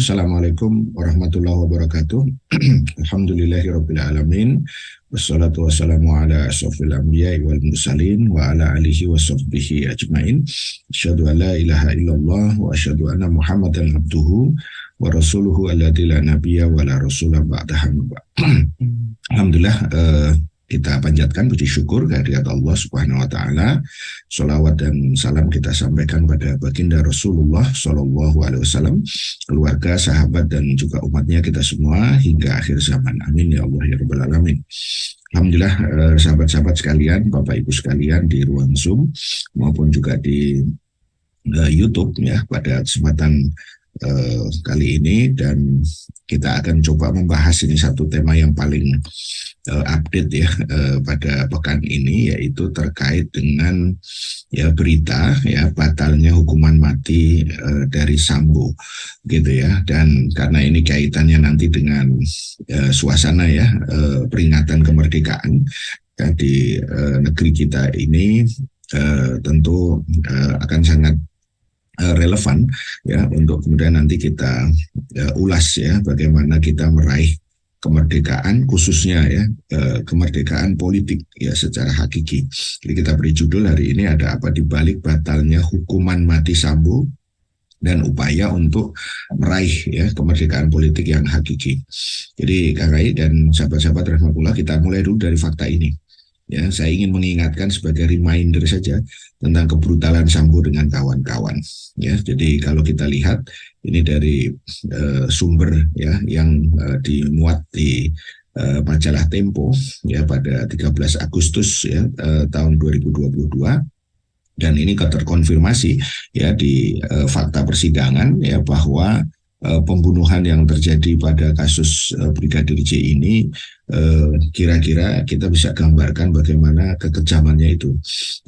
Assalamualaikum warahmatullahi wabarakatuh. Alhamdulillahirrabbilalamin. Wassalatu wassalamu ala asrofil anbiya wal mursalin wa ala alihi wa sahbihi ajmain. Asyhadu an la ilaha illallah wa asyhadu anna muhammadan abduhu wa rasuluhu alladzi la nabiyya wa la rasula ba'dahu. Alhamdulillah, kita panjatkan puji syukur kehadirat Allah Subhanahu wa taala. Shalawat dan salam kita sampaikan pada baginda Rasulullah Shallallahu alaihi wasallam, keluarga, sahabat dan juga umatnya kita semua hingga akhir zaman. Amin ya Allah ya rabbal alamin. Alhamdulillah, sahabat-sahabat sekalian, Bapak Ibu sekalian di ruang Zoom maupun juga di YouTube ya, pada kesempatan kali ini, dan kita akan coba membahas ini satu tema yang paling update ya pada pekan ini, yaitu terkait dengan ya berita ya batalnya hukuman mati dari Sambo gitu ya. Dan karena ini kaitannya nanti dengan suasana ya peringatan kemerdekaan ya, di negeri kita ini, tentu akan sangat relevan ya untuk kemudian nanti kita ulas ya bagaimana kita meraih kemerdekaan, khususnya ya kemerdekaan politik ya secara hakiki. Jadi kita beri judul hari ini, ada apa di balik batalnya hukuman mati Sambo dan upaya untuk meraih ya kemerdekaan politik yang hakiki. Jadi Kak Rai dan sahabat-sahabat rahmatullah, kita mulai dulu dari fakta ini. Ya, saya ingin mengingatkan sebagai reminder saja tentang kebrutalan Sambo dengan kawan-kawan. Ya, jadi kalau kita lihat ini dari sumber ya yang dimuat di majalah Tempo ya pada 13 Agustus ya tahun 2022, dan ini terkonfirmasi ya di fakta persidangan ya bahwa pembunuhan yang terjadi pada kasus Brigadir J ini kira-kira kita bisa gambarkan bagaimana kekejamannya itu.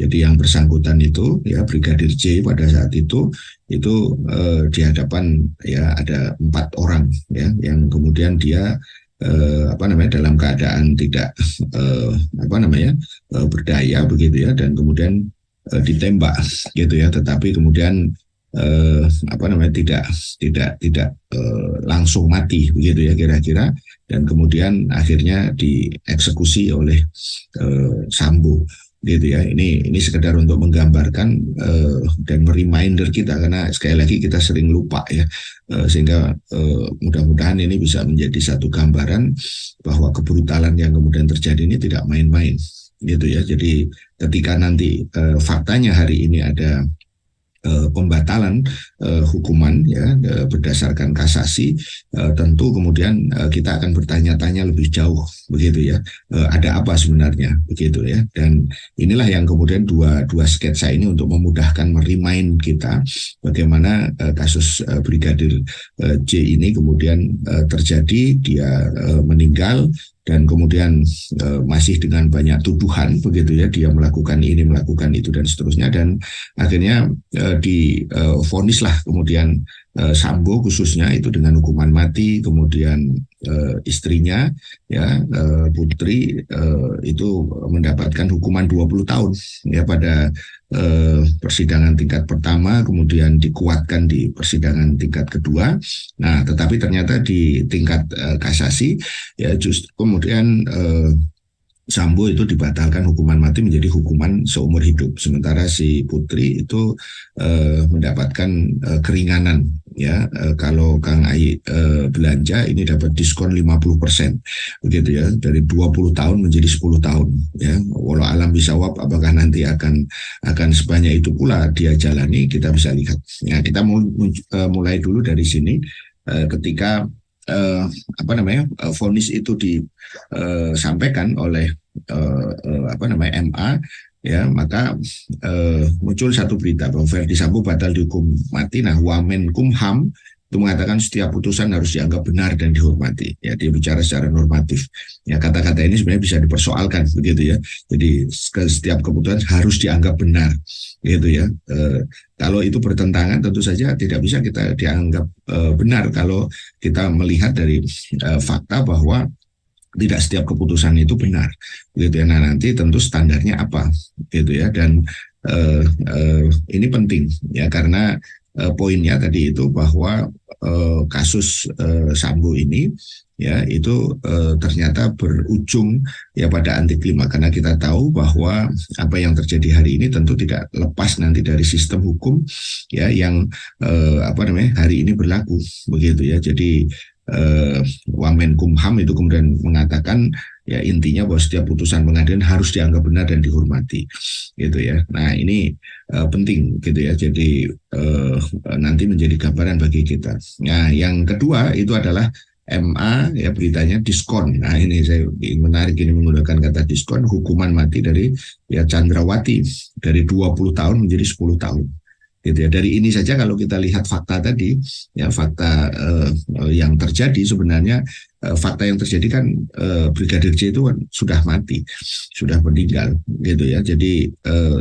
Jadi yang bersangkutan itu ya Brigadir J pada saat itu di hadapan ya ada 4 orang ya yang kemudian dia dalam keadaan tidak berdaya begitu ya, dan kemudian ditembak gitu ya, tetapi kemudian tidak langsung mati begitu ya kira-kira, dan kemudian akhirnya dieksekusi oleh Sambo gitu ya. Ini sekedar untuk menggambarkan dan mereminder kita, karena sekali lagi kita sering lupa ya, sehingga mudah-mudahan ini bisa menjadi satu gambaran bahwa kebrutalan yang kemudian terjadi ini tidak main-main gitu ya. Jadi ketika nanti faktanya hari ini ada pembatalan hukuman ya berdasarkan kasasi, tentu kemudian kita akan bertanya-tanya lebih jauh begitu ya, ada apa sebenarnya begitu ya. Dan inilah yang kemudian dua sketsa ini untuk memudahkan merimain kita bagaimana kasus Brigadir J ini kemudian terjadi, dia meninggal, dan kemudian masih dengan banyak tuduhan begitu ya, dia melakukan ini, melakukan itu dan seterusnya, dan akhirnya divonislah kemudian Sambo khususnya itu dengan hukuman mati. Kemudian istrinya ya Putri itu mendapatkan hukuman 20 tahun ya pada persidangan tingkat pertama, kemudian dikuatkan di persidangan tingkat kedua. Nah, tetapi ternyata di tingkat kasasi ya justru kemudian Sambo itu dibatalkan hukuman mati menjadi hukuman seumur hidup, sementara si Putri itu mendapatkan keringanan ya. Kalau Kang Ai belanja ini dapat diskon 50% begitu ya, dari 20 tahun menjadi 10 tahun ya. Walau alam bisawab, apakah nanti akan sebanyak itu pula dia jalani, kita bisa lihat. Nah, kita mulai dulu dari sini, ketika vonis itu disampaikan oleh MA ya, maka muncul satu berita bahwa Verdi Sambo batal dihukum mati. Nah, Wamenkumham itu mengatakan setiap putusan harus dianggap benar dan dihormati. Ya, dia bicara secara normatif. Ya, kata-kata ini sebenarnya bisa dipersoalkan begitu ya. Jadi setiap keputusan harus dianggap benar gitu ya. Kalau itu bertentangan, tentu saja tidak bisa kita dianggap benar kalau kita melihat dari fakta bahwa tidak setiap keputusan itu benar gitu ya. Nah, nanti tentu standarnya apa gitu ya, dan ini penting ya, karena poinnya tadi itu bahwa kasus Sambo ini ya itu ternyata berujung ya pada anti klima, karena kita tahu bahwa apa yang terjadi hari ini tentu tidak lepas nanti dari sistem hukum ya yang apa namanya hari ini berlaku begitu ya. Jadi Wamenkumham itu kemudian mengatakan ya intinya bahwa setiap putusan pengadilan harus dianggap benar dan dihormati gitu ya. Nah ini penting gitu ya. Jadi nanti menjadi gambaran bagi kita. Nah yang kedua itu adalah MA ya beritanya diskon. Nah ini saya menarik ini menggunakan kata diskon, hukuman mati dari ya Chandrawati dari 20 tahun menjadi 10 tahun. Gitu ya. Dari ini saja kalau kita lihat fakta tadi ya fakta yang terjadi sebenarnya fakta yang terjadi kan Brigadir J itu kan sudah mati, sudah meninggal gitu ya. Jadi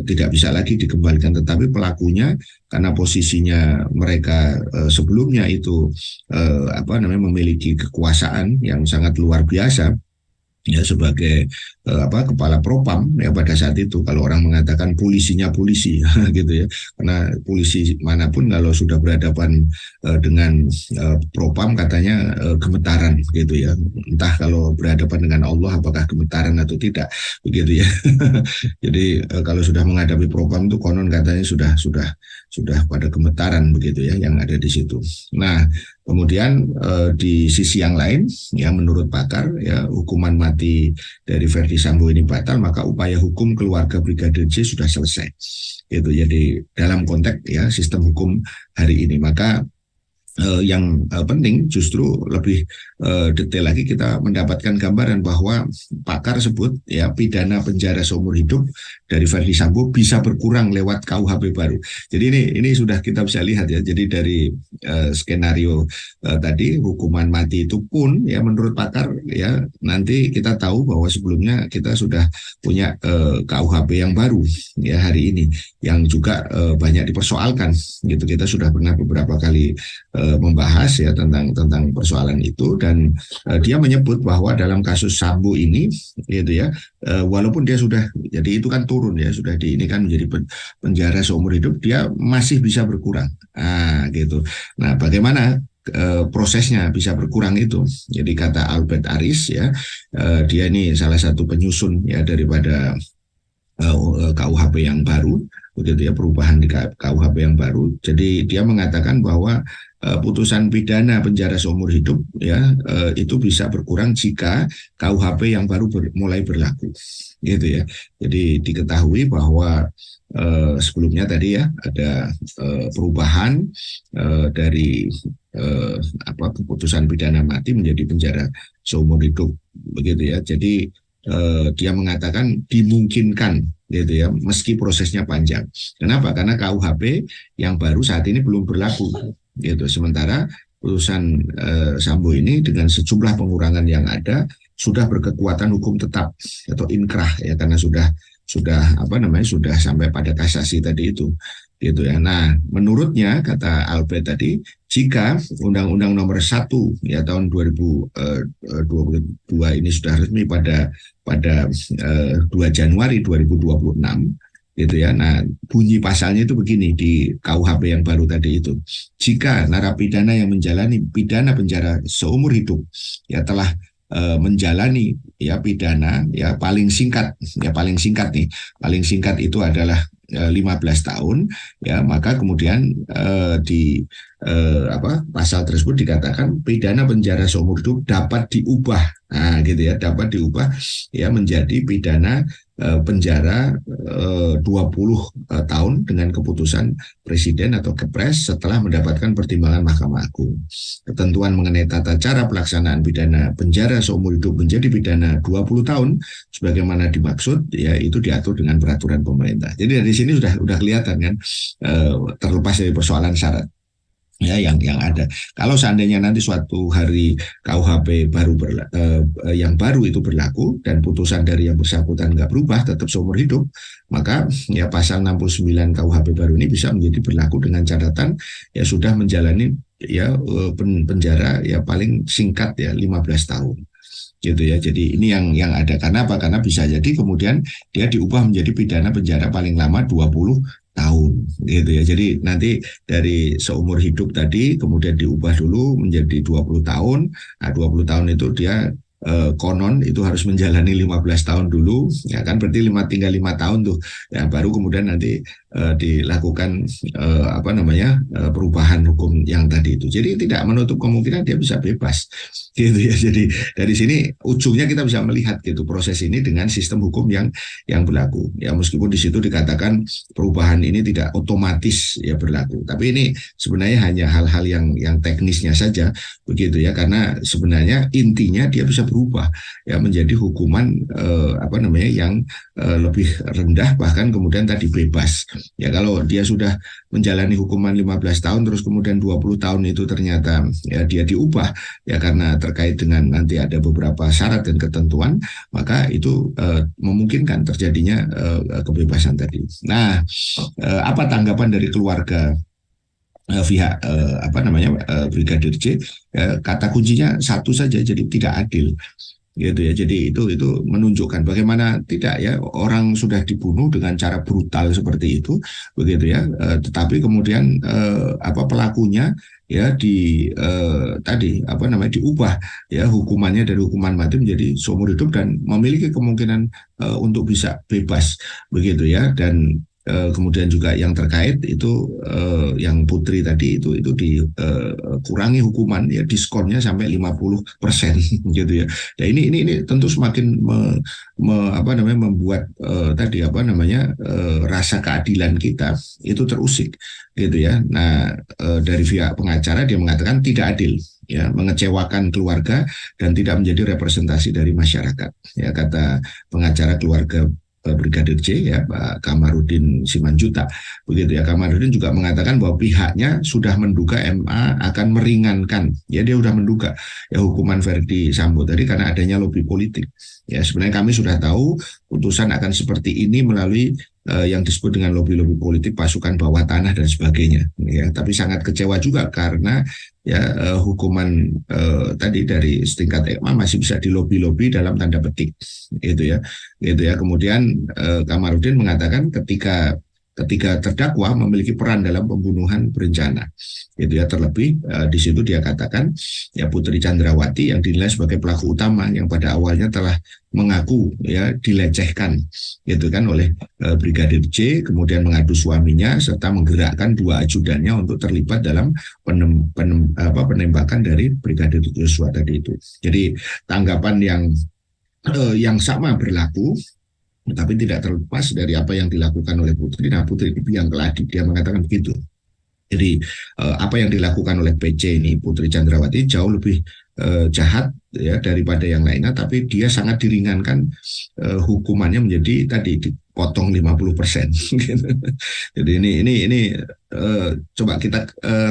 tidak bisa lagi dikembalikan, tetapi pelakunya karena posisinya mereka sebelumnya itu apa namanya memiliki kekuasaan yang sangat luar biasa ya sebagai apa kepala propam ya pada saat itu. Kalau orang mengatakan polisinya polisi gitu ya, karena polisi manapun kalau sudah berhadapan dengan propam katanya gemetaran gitu ya, entah kalau berhadapan dengan Allah apakah gemetaran atau tidak begitu ya. Jadi kalau sudah menghadapi propam itu konon katanya sudah pada gemetaran begitu ya yang ada di situ. Nah kemudian di sisi yang lain ya menurut pakar ya hukuman mati dari Verdi Sambo ini batal, maka upaya hukum keluarga Brigadir J sudah selesai. Itu jadi dalam konteks ya sistem hukum hari ini, maka yang penting justru lebih detail lagi kita mendapatkan gambaran bahwa pakar sebut ya pidana penjara seumur hidup dari Verdi Sambo bisa berkurang lewat KUHP baru. Jadi ini sudah kita bisa lihat ya. Jadi dari skenario tadi hukuman mati itu pun ya menurut pakar ya nanti kita tahu bahwa sebelumnya kita sudah punya KUHP yang baru ya hari ini yang juga banyak dipersoalkan gitu. Kita sudah pernah beberapa kali membahas ya tentang persoalan itu, dan dia menyebut bahwa dalam kasus Sambo ini gitu ya walaupun dia sudah jadi itu kan turun ya sudah di ini kan menjadi penjara seumur hidup, dia masih bisa berkurang gitu. Nah bagaimana prosesnya bisa berkurang itu? Jadi kata Albert Aris ya dia ini salah satu penyusun ya daripada KUHP yang baru begitu ya, perubahan di KUHP yang baru. Jadi dia mengatakan bahwa putusan pidana penjara seumur hidup ya itu bisa berkurang jika KUHP yang baru mulai berlaku gitu ya. Jadi diketahui bahwa sebelumnya tadi ya ada perubahan dari apa keputusan pidana mati menjadi penjara seumur hidup begitu ya. Jadi dia mengatakan dimungkinkan gitu ya meski prosesnya panjang. Kenapa? Karena KUHP yang baru saat ini belum berlaku gitu. Sementara putusan Sambo ini dengan sejumlah pengurangan yang ada sudah berkekuatan hukum tetap atau inkrah ya, karena sudah apa namanya sudah sampai pada kasasi tadi itu gitu ya. Nah menurutnya kata Albert tadi, jika Undang-Undang Nomor 1 ya tahun 2022 ini sudah resmi pada 2 Januari 2026 gitu ya. Nah bunyi pasalnya itu begini di KUHP yang baru tadi itu, jika narapidana yang menjalani pidana penjara seumur hidup ya telah menjalani ya pidana ya paling singkat nih, paling singkat itu adalah 15 tahun ya, maka kemudian di apa pasal tersebut dikatakan pidana penjara seumur hidup dapat diubah gitu ya, dapat diubah ya menjadi pidana penjara 20 tahun dengan keputusan presiden atau Kepres setelah mendapatkan pertimbangan Mahkamah Agung. Ketentuan mengenai tata cara pelaksanaan pidana penjara seumur hidup menjadi pidana 20 tahun sebagaimana dimaksud ya itu diatur dengan peraturan pemerintah. Jadi dari sini sudah kelihatan kan terlepas dari persoalan syarat ya yang ada. Kalau seandainya nanti suatu hari KUHP baru yang baru itu berlaku dan putusan dari yang bersangkutan nggak berubah tetap seumur hidup, maka ya pasal 69 KUHP baru ini bisa menjadi berlaku dengan catatan ya sudah menjalani ya penjara ya paling singkat ya 15 tahun gitu ya. Jadi ini yang ada. Karena apa? Karena bisa jadi kemudian dia diubah menjadi pidana penjara paling lama 20 tahun gitu ya. Jadi nanti dari seumur hidup tadi kemudian diubah dulu menjadi 20 tahun. Nah, 20 tahun itu dia konon itu harus menjalani 15 tahun dulu, ya kan, berarti tinggal 5 tahun tuh, ya baru kemudian nanti dilakukan apa namanya perubahan hukum yang tadi itu. Jadi tidak menutup kemungkinan dia bisa bebas, gitu ya. Jadi dari sini ujungnya kita bisa melihat gitu proses ini dengan sistem hukum yang berlaku. Ya meskipun di situ dikatakan perubahan ini tidak otomatis ya berlaku, tapi ini sebenarnya hanya hal-hal yang teknisnya saja begitu ya, karena sebenarnya intinya dia bisa berubah ya menjadi hukuman apa namanya yang lebih rendah, bahkan kemudian tadi bebas. Ya kalau dia sudah menjalani hukuman 15 tahun terus kemudian 20 tahun itu ternyata ya dia diubah ya karena terkait dengan nanti ada beberapa syarat dan ketentuan, maka itu memungkinkan terjadinya kebebasan tadi. Nah, apa tanggapan dari keluarga pihak apa namanya Brigadir J? Kata kuncinya satu saja, jadi tidak adil gitu ya. Jadi itu menunjukkan bagaimana tidak ya orang sudah dibunuh dengan cara brutal seperti itu begitu ya, tetapi kemudian apa pelakunya ya tadi apa namanya diubah ya hukumannya dari hukuman mati menjadi seumur hidup dan memiliki kemungkinan untuk bisa bebas begitu ya. Dan kemudian juga yang terkait itu yang Putri tadi itu dikurangi hukuman ya, diskonnya sampai 50% gitu ya. Ya ini tentu semakin apa namanya membuat tadi apa namanya rasa keadilan kita itu terusik gitu ya. Nah, dari pihak pengacara dia mengatakan tidak adil ya, mengecewakan keluarga dan tidak menjadi representasi dari masyarakat ya, kata pengacara keluarga Brigadir J ya Pak Kamarudin Simanjuta begitu ya. Kamarudin juga mengatakan bahwa pihaknya sudah menduga MA akan meringankan ya, dia sudah menduga ya hukuman Verdi Sambo tadi karena adanya lobi politik ya. Sebenarnya kami sudah tahu putusan akan seperti ini melalui yang disebut dengan lobi-lobi politik, pasukan bawah tanah dan sebagainya ya. Tapi sangat kecewa juga karena ya hukuman tadi dari setingkat EMA masih bisa dilobi-lobi dalam tanda petik gitu ya. Kemudian Kamarudin mengatakan ketika terdakwa memiliki peran dalam pembunuhan berencana gitu ya, terlebih di situ dia katakan ya Putri Chandrawati yang dinilai sebagai pelaku utama yang pada awalnya telah mengaku ya dilecehkan gitu kan oleh Brigadir J, kemudian mengadu suaminya serta menggerakkan dua ajudannya untuk terlibat dalam penembakan dari Brigadir Joshua tadi itu. Jadi tanggapan yang sama berlaku, tapi tidak terlepas dari apa yang dilakukan oleh Putri. Nah, Putri ini yang keladi, dia mengatakan begitu. Jadi apa yang dilakukan oleh PC ini, Putri Chandrawati, jauh lebih jahat ya daripada yang lainnya, tapi dia sangat diringankan hukumannya menjadi tadi dipotong 50%. Gitu. Jadi ini coba kita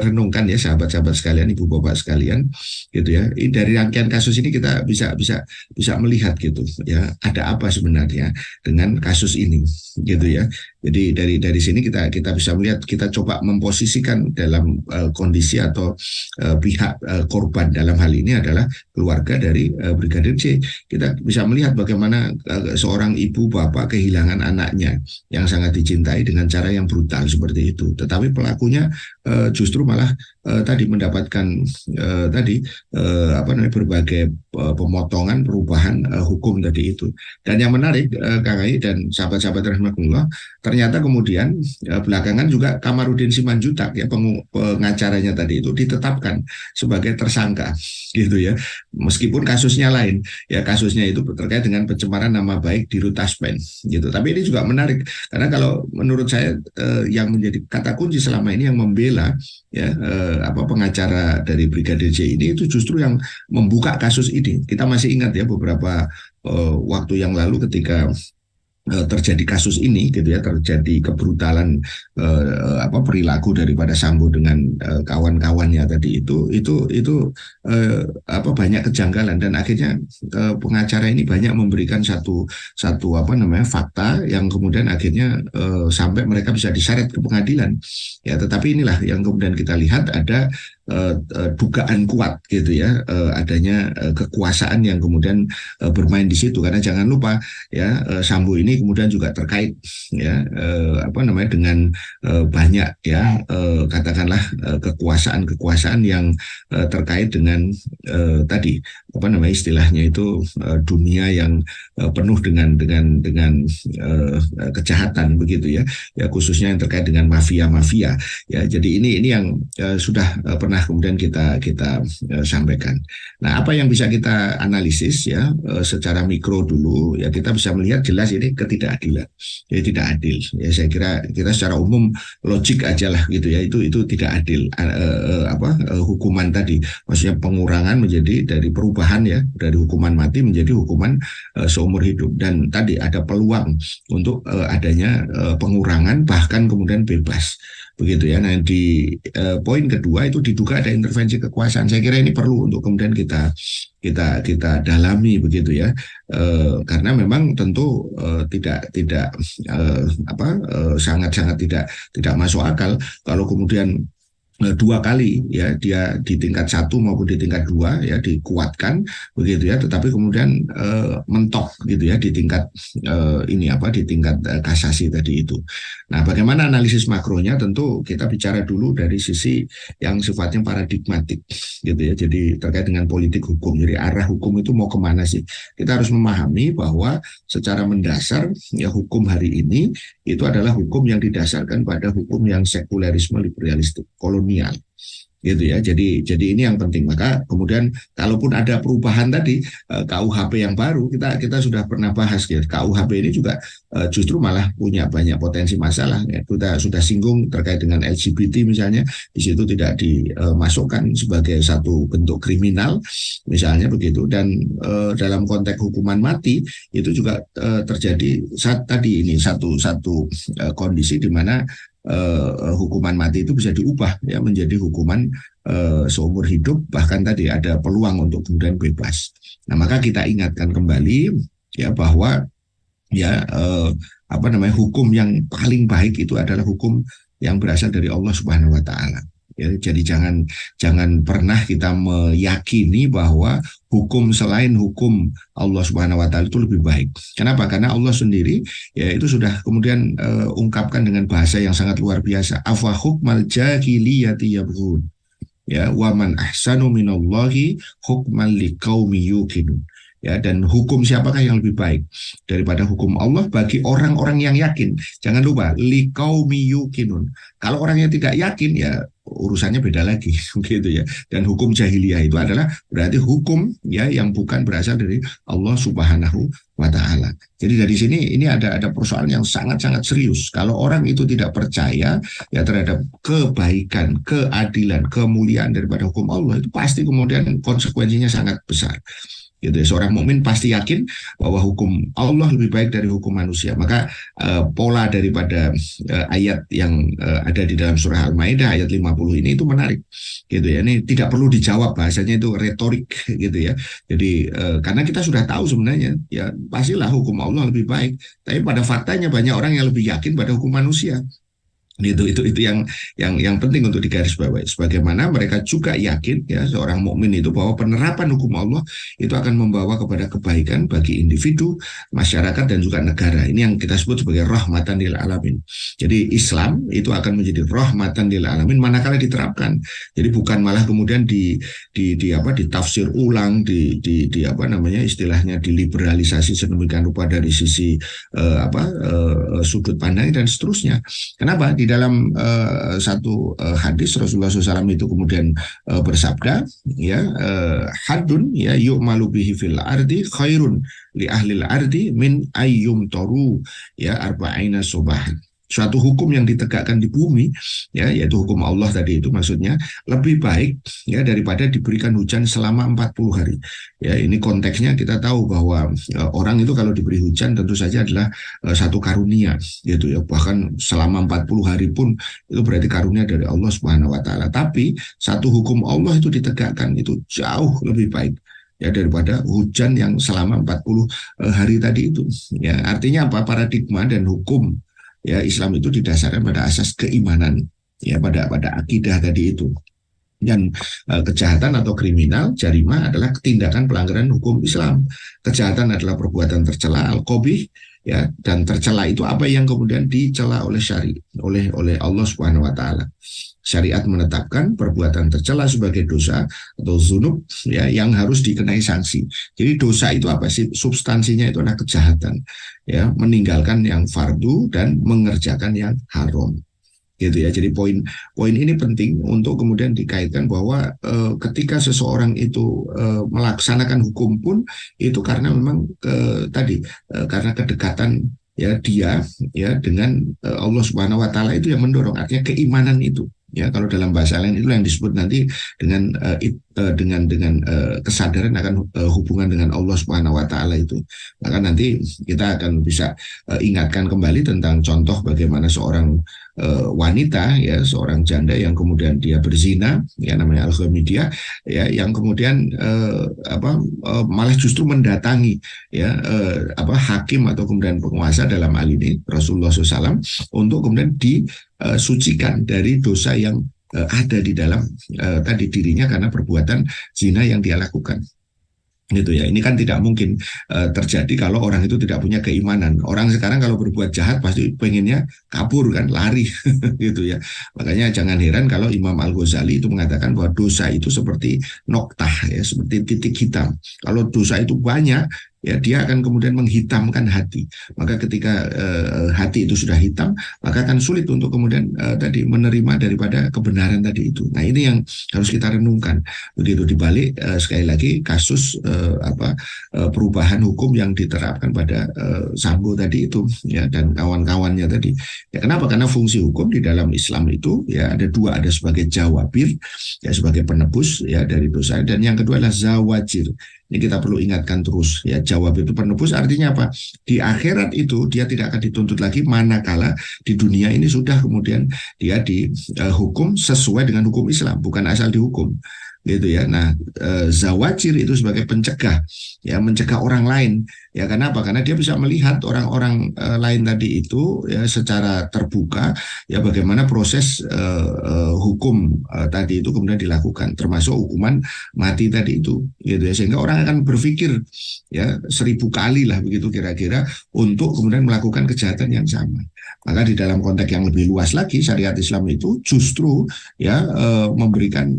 renungkan ya sahabat-sahabat sekalian, ibu bapak sekalian, gitu ya. Dari rangkaian kasus ini kita bisa melihat gitu ya, ada apa sebenarnya dengan kasus ini, gitu ya. Jadi dari sini kita bisa melihat, kita coba memposisikan dalam kondisi atau pihak korban dalam hal ini adalah keluarga dari Brigadir J. Kita bisa melihat bagaimana seorang ibu bapak kehilangan anaknya yang sangat dicintai dengan cara yang brutal seperti itu. Tetapi pelakunya justru malah tadi mendapatkan apa namanya berbagai pemotongan perubahan hukum tadi itu. Dan yang menarik Kang Ai dan sahabat-sahabat rahimakumullah, ternyata kemudian belakangan juga Kamarudin Simanjutak ya pengacaranya tadi itu ditetapkan sebagai tersangka gitu ya. Meskipun kasusnya lain ya, kasusnya itu terkait dengan pencemaran nama baik di Rutaspen gitu. Tapi ini juga menarik karena kalau menurut saya yang menjadi kata kunci selama ini yang membela ya apa pengacara dari Brigadir J ini itu justru yang membuka kasus ini. Kita masih ingat ya beberapa waktu yang lalu ketika terjadi kasus ini gitu ya, terjadi kebrutalan perilaku daripada Sambo dengan kawan-kawannya tadi itu apa banyak kejanggalan dan akhirnya pengacara ini banyak memberikan satu apa namanya fakta yang kemudian akhirnya sampai mereka bisa diseret ke pengadilan ya. Tetapi inilah yang kemudian kita lihat ada dugaan kuat gitu ya, adanya kekuasaan yang kemudian bermain di situ. Karena jangan lupa ya, Sambo ini kemudian juga terkait ya, apa namanya, dengan banyak ya, katakanlah kekuasaan-kekuasaan yang terkait dengan tadi apa namanya istilahnya itu, dunia yang penuh dengan kejahatan begitu ya, ya khususnya yang terkait dengan mafia-mafia ya. Jadi ini yang sudah pernah kemudian kita sampaikan. Nah, apa yang bisa kita analisis ya, secara mikro dulu ya, kita bisa melihat jelas ini ketidakadilan. Jadi tidak adil. Ya saya kira kita secara umum logik aja lah gitu ya, itu tidak adil, hukuman tadi. Maksudnya pengurangan menjadi dari perubahan ya, dari hukuman mati menjadi hukuman seumur hidup, dan tadi ada peluang untuk adanya pengurangan bahkan kemudian bebas begitu ya. Nah, di poin kedua itu diduga ada intervensi kekuasaan. Saya kira ini perlu untuk kemudian kita dalami begitu ya, karena memang tentu sangat-sangat tidak masuk akal kalau kemudian dua kali ya dia di tingkat satu maupun di tingkat dua ya dikuatkan begitu ya, tetapi kemudian mentok gitu ya di tingkat di tingkat kasasi tadi itu. Nah, bagaimana analisis makronya? Tentu kita bicara dulu dari sisi yang sifatnya paradigmatik gitu ya. Jadi terkait dengan politik hukum. Jadi arah hukum itu mau kemana sih? Kita harus memahami bahwa secara mendasar ya, hukum hari ini itu adalah hukum yang didasarkan pada hukum yang sekulerisme liberalistik kolonial gitu ya. Jadi ini yang penting. Maka kemudian kalaupun ada perubahan tadi, KUHP yang baru, kita sudah pernah bahas ya, KUHP ini juga justru malah punya banyak potensi masalah ya. Kita sudah singgung terkait dengan LGBT misalnya, di situ tidak dimasukkan sebagai satu bentuk kriminal misalnya begitu. Dan dalam konteks hukuman mati itu juga terjadi tadi ini satu kondisi di mana hukuman mati itu bisa diubah ya menjadi hukuman seumur hidup, bahkan tadi ada peluang untuk kemudian bebas. Nah, maka kita ingatkan kembali ya bahwa ya hukum yang paling baik itu adalah hukum yang berasal dari Allah Subhanahu wa taala. Ya, jadi jangan pernah kita meyakini bahwa hukum selain hukum Allah Subhanahu wa taala itu lebih baik. Kenapa? Karena Allah sendiri ya itu sudah kemudian ungkapkan dengan bahasa yang sangat luar biasa. Afa hukmal jahiliyati yabghun. Ya, wa man ahsanu minallahi hukman liqaumi yuqinun. Ya, dan hukum siapakah yang lebih baik daripada hukum Allah bagi orang-orang yang yakin. Jangan lupa liqaumi yuqinun. Kalau orang yang tidak yakin ya urusannya beda lagi gitu ya. Dan hukum jahiliyah itu adalah berarti hukum ya yang bukan berasal dari Allah Subhanahu wa taala. Jadi dari sini ini ada persoalan yang sangat-sangat serius. Kalau orang itu tidak percaya ya terhadap kebaikan, keadilan, kemuliaan daripada hukum Allah, itu pasti kemudian konsekuensinya sangat besar. Gitu ya. Seorang mukmin pasti yakin bahwa hukum Allah lebih baik dari hukum manusia. Maka pola daripada ayat yang ada di dalam surah Al-Maidah ayat 50 ini itu menarik gitu ya. Ini tidak perlu dijawab, bahasanya itu retorik gitu ya. Jadi karena kita sudah tahu sebenarnya ya pastilah hukum Allah lebih baik, tapi pada faktanya banyak orang yang lebih yakin pada hukum manusia. Itu yang penting untuk digarisbawahi. Sebagaimana mereka juga yakin ya seorang mukmin itu bahwa penerapan hukum Allah itu akan membawa kepada kebaikan bagi individu, masyarakat dan juga negara. Ini yang kita sebut sebagai rahmatan lil alamin. Jadi Islam itu akan menjadi rahmatan lil alamin manakala diterapkan. Jadi bukan malah kemudian ditafsir ulang, istilahnya diliberalisasi sedemikian rupa dari sisi sudut pandang dan seterusnya. Kenapa? Di dalam satu hadis Rasulullah SAW itu kemudian bersabda ya, hadun ya yu'malu bihi fil ardi khairun li ahlil ardi min ayyum toru ya arba'ina subahan. Suatu hukum yang ditegakkan di bumi ya, yaitu hukum Allah tadi itu maksudnya lebih baik ya daripada diberikan hujan selama 40 hari. Ya, ini konteksnya kita tahu bahwa orang itu kalau diberi hujan tentu saja adalah satu karunia gitu ya. Bahkan selama 40 hari pun itu berarti karunia dari Allah Subhanahu wa taala. Tapi satu hukum Allah itu ditegakkan itu jauh lebih baik ya daripada hujan yang selama 40 hari tadi itu. Ya, artinya apa? Paradigma dan hukum ya Islam itu didasarkan pada asas keimanan ya, pada akidah tadi itu. Dan kejahatan atau kriminal, jarima adalah tindakan pelanggaran hukum Islam. Kejahatan adalah perbuatan tercela, al-qabih, ya, dan tercela itu apa yang kemudian dicela oleh oleh Allah Subhanahu wa taala. Syariat menetapkan perbuatan tercela sebagai dosa atau zunub, ya, yang harus dikenai sanksi. Jadi dosa itu apa sih? Substansinya itu adalah kejahatan, ya, meninggalkan yang fardu dan mengerjakan yang haram, gitu ya. Jadi poin ini penting untuk kemudian dikaitkan bahwa ketika seseorang itu melaksanakan hukum pun itu karena memang tadi karena kedekatan, ya, dia, ya, dengan Allah Subhanahu wa taala itu yang mendorong, artinya keimanan itu. Ya, kalau dalam bahasa lain itu yang disebut nanti dengan kesadaran akan hubungan dengan Allah Subhanahu wa taala itu. Maka nanti kita akan bisa ingatkan kembali tentang contoh bagaimana seorang wanita, ya, seorang janda yang kemudian dia berzina, ya, namanya al-ghamidia, ya, yang kemudian malah justru mendatangi, ya, hakim atau kemudian penguasa, dalam hal ini Rasulullah SAW, untuk kemudian disucikan dari dosa yang ada di dalam tadi dirinya karena perbuatan zina yang dia lakukan. Gitu ya. Ini kan tidak mungkin terjadi kalau orang itu tidak punya keimanan. Orang sekarang kalau berbuat jahat pasti pengennya kabur kan, lari gitu ya. Makanya jangan heran kalau Imam Al-Ghazali itu mengatakan bahwa dosa itu seperti noktah, ya, seperti titik hitam. Kalau dosa itu banyak, ya, dia akan kemudian menghitamkan hati. Maka ketika hati itu sudah hitam, maka akan sulit untuk kemudian tadi menerima daripada kebenaran tadi itu. Nah, ini yang harus kita renungkan. Begitu dibalik sekali lagi kasus perubahan hukum yang diterapkan pada Sambo tadi itu, ya, dan kawan-kawannya tadi. Ya, kenapa? Karena fungsi hukum di dalam Islam itu, ya, ada dua, ada sebagai jawabir, ya, sebagai penebus, ya, dari dosa, dan yang kedua adalah zawajir. Ini kita perlu ingatkan terus, ya, jawab itu penebus artinya apa? Di akhirat itu dia tidak akan dituntut lagi, manakala di dunia ini sudah kemudian dia dihukum sesuai dengan hukum Islam, bukan asal dihukum, gitu ya. Nah, zawajir itu sebagai pencegah, ya, mencegah orang lain, ya. Kenapa? Karena dia bisa melihat orang-orang lain tadi itu, ya, secara terbuka, ya, bagaimana proses hukum tadi itu kemudian dilakukan, termasuk hukuman mati tadi itu, gitu ya. Sehingga orang akan berpikir, ya, 1000 kali lah begitu kira-kira untuk kemudian melakukan kejahatan yang sama. Maka di dalam konteks yang lebih luas lagi, syariat Islam itu justru, ya, memberikan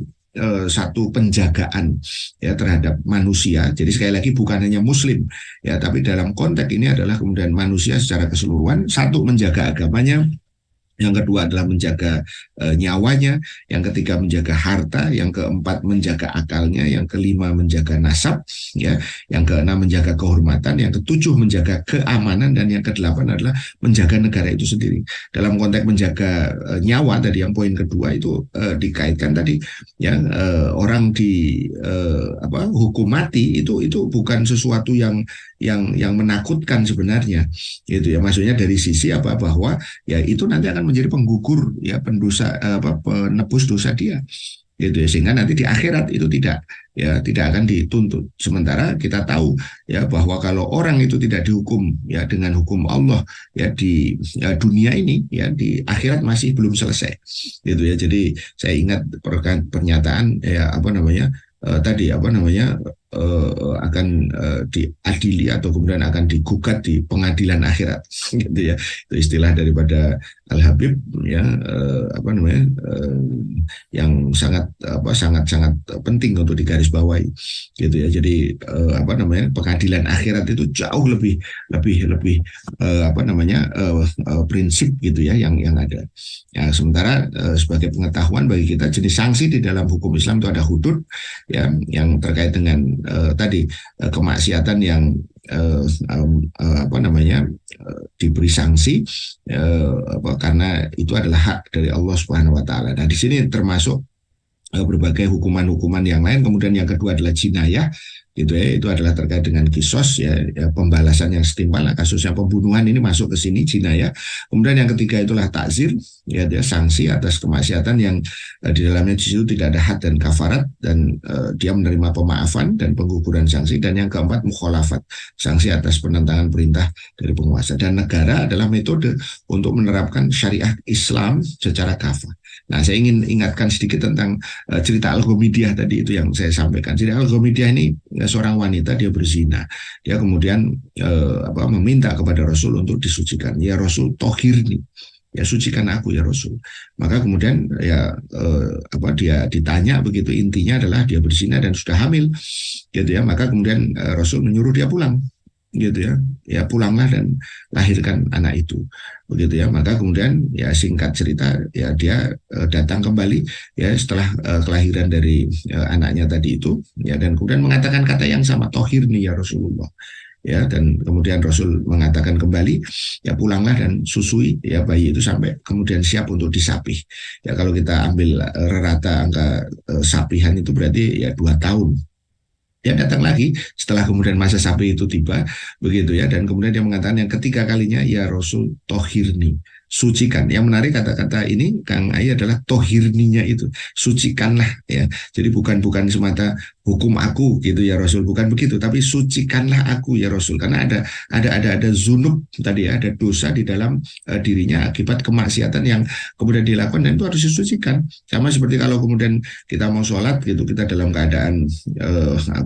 satu penjagaan, ya, terhadap manusia. Jadi sekali lagi bukan hanya Muslim, ya, tapi dalam konteks ini adalah kemudian manusia secara keseluruhan. Satu, menjaga agamanya. Yang kedua adalah menjaga nyawanya, yang ketiga menjaga harta, yang keempat menjaga akalnya, yang kelima menjaga nasab, ya, yang keenam menjaga kehormatan, yang ketujuh menjaga keamanan, dan yang kedelapan adalah menjaga negara itu sendiri. Dalam konteks menjaga nyawa tadi, yang poin kedua itu dikaitkan tadi, ya, orang hukum mati itu bukan sesuatu yang menakutkan sebenarnya, gitu ya. Maksudnya dari sisi bahwa, ya, itu nanti akan menjadi penggugur, ya, penebus dosa dia, gitu ya. Sehingga nanti di akhirat itu tidak akan dituntut. Sementara kita tahu, ya, bahwa kalau orang itu tidak dihukum, ya, dengan hukum Allah, ya, di dunia ini, ya, di akhirat masih belum selesai, gitu ya. Jadi saya ingat pernyataan, ya, akan diadili atau kemudian akan digugat di pengadilan akhirat, gitu ya. Itu istilah daripada Al-Habib, ya, yang sangat penting untuk digarisbawahi, gitu ya. Jadi pengadilan akhirat itu jauh lebih prinsip, gitu ya, yang ada. Ya, sementara sebagai pengetahuan bagi kita, jenis sanksi di dalam hukum Islam itu ada hudud, ya, yang terkait dengan kemaksiatan yang diberi sanksi karena itu adalah hak dari Allah Subhanahu wa taala. Nah, di sini termasuk berbagai hukuman-hukuman yang lain. Kemudian yang kedua adalah jinayah, gitu ya. Itu adalah terkait dengan kisos, ya, pembalasan yang setimpal. Nah, kasusnya pembunuhan ini masuk ke sini, jinayah. Kemudian yang ketiga itulah takzir, ya, dia sanksi atas kemaksiatan yang di dalamnya di situ tidak ada had dan kafarat, dan dia menerima pemaafan dan pengguguran sanksi. Dan yang keempat mukhalafat, sanksi atas penentangan perintah dari penguasa. Dan negara adalah metode untuk menerapkan syariat Islam secara kafah. Nah, saya ingin ingatkan sedikit tentang cerita Al-Ghamidiah tadi itu yang saya sampaikan. Jadi Al-Ghamidiah ini seorang wanita, dia berzina. Dia kemudian meminta kepada Rasul untuk disucikan. Ya Rasul, tohirni. Ya sucikan aku ya Rasul. Maka kemudian ya dia ditanya begitu, intinya adalah dia berzina dan sudah hamil, gitu ya. Maka kemudian Rasul menyuruh dia pulang, gitu ya. Ya pulanglah dan lahirkan anak itu, begitu ya. Maka kemudian ya singkat cerita ya dia datang kembali ya setelah kelahiran dari anaknya tadi itu ya, dan kemudian mengatakan kata yang sama, tohirni ya Rasulullah. Ya, dan kemudian Rasul mengatakan kembali, ya pulanglah dan susui ya bayi itu sampai kemudian siap untuk disapih. Ya kalau kita ambil rata angka sapihan itu berarti ya 2 tahun. Dia datang lagi setelah kemudian masa sapi itu tiba, begitu ya, dan kemudian dia mengatakan yang ketiga kalinya, ya Rasul, tohirni, sucikan. Yang menarik kata-kata ini Kang Ai adalah tohirninya itu, sucikanlah ya. Jadi bukan semata hukum aku gitu ya Rasul, bukan begitu, tapi sucikanlah aku ya Rasul, karena ada zunub tadi ya, ada dosa di dalam dirinya akibat kemaksiatan yang kemudian dilakukan, dan itu harus disucikan. Sama seperti kalau kemudian kita mau sholat gitu, kita dalam keadaan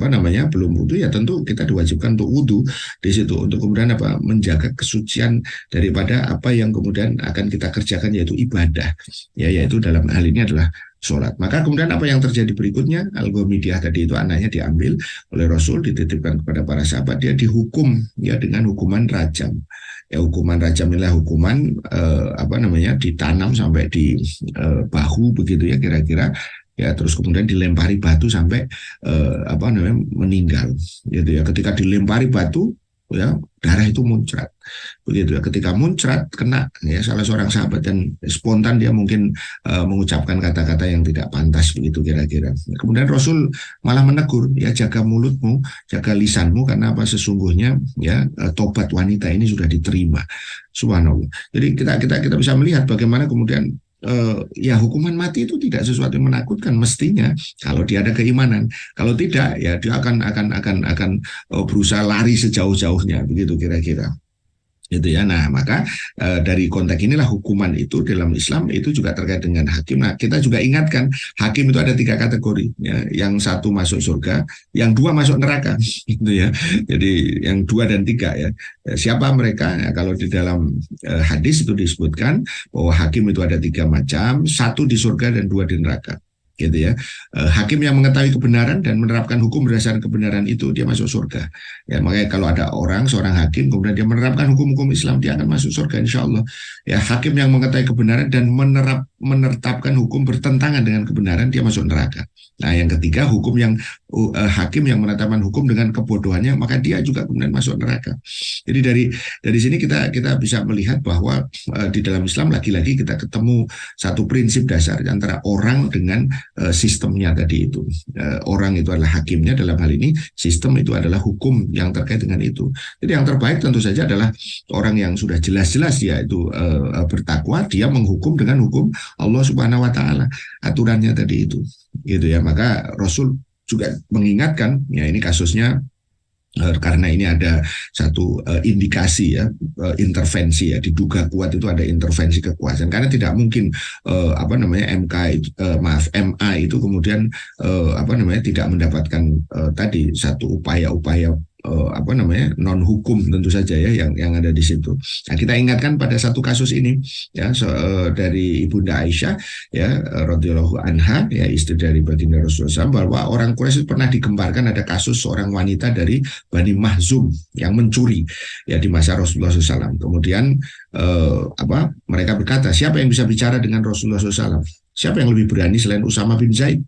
belum wudhu, ya tentu kita diwajibkan untuk wudhu di situ, untuk kemudian menjaga kesucian daripada apa yang kemudian akan kita kerjakan, yaitu ibadah ya, yaitu dalam hal ini adalah sholat. Maka kemudian apa yang terjadi berikutnya, Al-Ghamidiah tadi itu anaknya diambil oleh Rasul, dititipkan kepada para sahabat, dia dihukum ya dengan hukuman rajam. Ya hukuman rajam inilah hukuman ditanam sampai di bahu begitu ya kira-kira. Ya terus kemudian dilempari batu sampai meninggal, gitu ya. Ketika dilempari batu ya darah itu muncrat, begitu ya. Ketika muncrat kena ya salah seorang sahabat, dan spontan dia mungkin mengucapkan kata-kata yang tidak pantas begitu kira-kira. Kemudian Rasul malah menegur, ya jaga mulutmu, jaga lisanmu, karena sesungguhnya ya tobat wanita ini sudah diterima. Subhanallah. Jadi kita bisa melihat bagaimana kemudian ya hukuman mati itu tidak sesuatu yang menakutkan mestinya kalau dia ada keimanan. Kalau tidak ya dia akan berusaha lari sejauh-jauhnya begitu kira-kira. Gitu ya. Nah, maka dari konteks inilah hukuman itu dalam Islam itu juga terkait dengan hakim. Nah, kita juga ingatkan hakim itu ada 3 kategori ya. Yang 1 masuk surga, yang 2 masuk neraka gitu ya. Jadi yang 2 dan 3 ya. Siapa mereka? Ya, kalau di dalam hadis itu disebutkan bahwa hakim itu ada 3 macam, 1 di surga dan 2 di neraka. Gitu ya. Hakim yang mengetahui kebenaran dan menerapkan hukum berdasarkan kebenaran itu, dia masuk surga. Ya, makanya kalau ada seorang hakim kemudian dia menerapkan hukum-hukum Islam, dia akan masuk surga insya Allah. Ya, hakim yang mengetahui kebenaran dan menetapkan hukum bertentangan dengan kebenaran, dia masuk neraka. Nah, yang ketiga, hakim yang menetapkan hukum dengan kebodohannya, maka dia juga kemudian masuk neraka. Jadi dari sini kita bisa melihat bahwa di dalam Islam lagi-lagi kita ketemu satu prinsip dasar antara orang dengan sistemnya tadi itu. Orang itu adalah hakimnya dalam hal ini, sistem itu adalah hukum yang terkait dengan itu. Jadi yang terbaik tentu saja adalah orang yang sudah jelas-jelas dia itu bertakwa, dia menghukum dengan hukum Allah Subhanahu wa taala, aturannya tadi itu. Gitu ya. Maka Rasul juga mengingatkan, ya ini kasusnya karena ini ada satu indikasi ya, intervensi ya, diduga kuat itu ada intervensi kekuasaan, karena tidak mungkin MA itu kemudian tidak mendapatkan tadi satu upaya-upaya non hukum tentu saja ya yang ada di situ. Nah, kita ingatkan pada satu kasus ini ya dari Ibunda Aisyah ya radhiyallahu anha ya, istri dari baginda Rasulullah SAW, bahwa orang Quraisy pernah digembarkan ada kasus seorang wanita dari Bani Mahzum yang mencuri ya di masa Rasulullah SAW. Kemudian mereka berkata, siapa yang bisa bicara dengan Rasulullah SAW? Siapa yang lebih berani selain Usama bin Zaid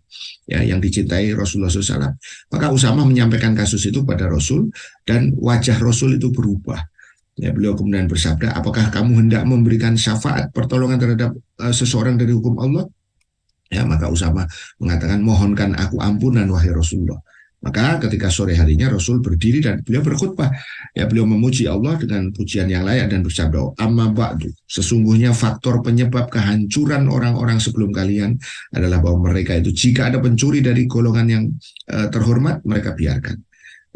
ya, yang dicintai Rasulullah SAW? Maka Usama menyampaikan kasus itu pada Rasul, dan wajah Rasul itu berubah. Ya, beliau kemudian bersabda, apakah kamu hendak memberikan syafaat pertolongan terhadap seseorang dari hukum Allah? Ya, maka Usama mengatakan, mohonkan aku ampunan wahai Rasulullah. Maka ketika sore harinya Rasul berdiri dan beliau berkhutbah. Ya, beliau memuji Allah dengan pujian yang layak dan bersabda, amma ba'du, sesungguhnya faktor penyebab kehancuran orang-orang sebelum kalian adalah bahwa mereka itu jika ada pencuri dari golongan yang terhormat, mereka biarkan.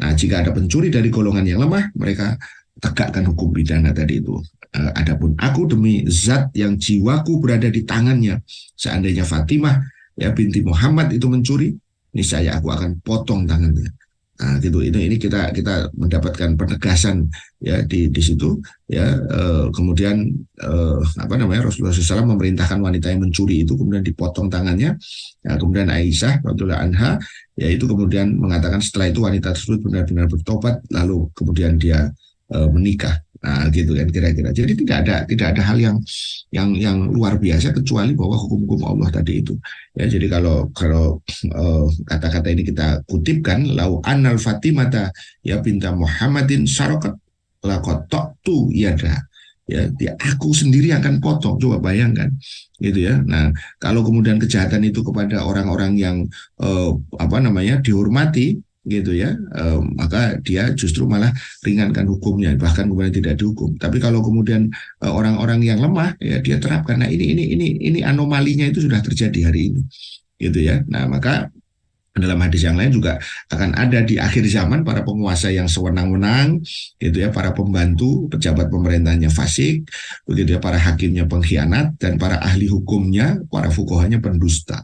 Nah, jika ada pencuri dari golongan yang lemah, mereka tegakkan hukum pidana tadi itu. Adapun aku demi zat yang jiwaku berada di tangannya, seandainya Fatimah ya binti Muhammad itu mencuri, niscaya aku akan potong tangannya. Nah, gitu. Ini kita mendapatkan penegasan ya di situ ya. Kemudian apa namanya, Rasulullah SAW memerintahkan wanita yang mencuri itu kemudian dipotong tangannya. Ya, kemudian Aisyah radhiyallahu anha yaitu kemudian mengatakan setelah itu wanita tersebut benar-benar bertobat lalu kemudian dia menikah. Nah, gitu kan kira-kira. Jadi tidak ada hal yang luar biasa kecuali bahwa hukum-hukum Allah tadi itu. Ya, jadi kalau kata-kata ini kita kutipkan, lau anal Fatimata ya binta Muhammadin sarokat lakotok tu yada. Ya, aku sendiri akan potong. Coba bayangkan, gitu ya. Nah, kalau kemudian kejahatan itu kepada orang-orang yang apa namanya dihormati, gitu ya, maka dia justru malah ringankan hukumnya, bahkan kemudian tidak dihukum. Tapi kalau kemudian orang-orang yang lemah, ya dia terapkan. Nah, ini anomalinya itu sudah terjadi hari ini, gitu ya. Nah, maka dalam hadis yang lain juga akan ada di akhir zaman para penguasa yang sewenang-wenang, gitu ya, para pembantu pejabat pemerintahnya fasik, begitu ya, para hakimnya pengkhianat, dan para ahli hukumnya, para fuqahanya pendusta.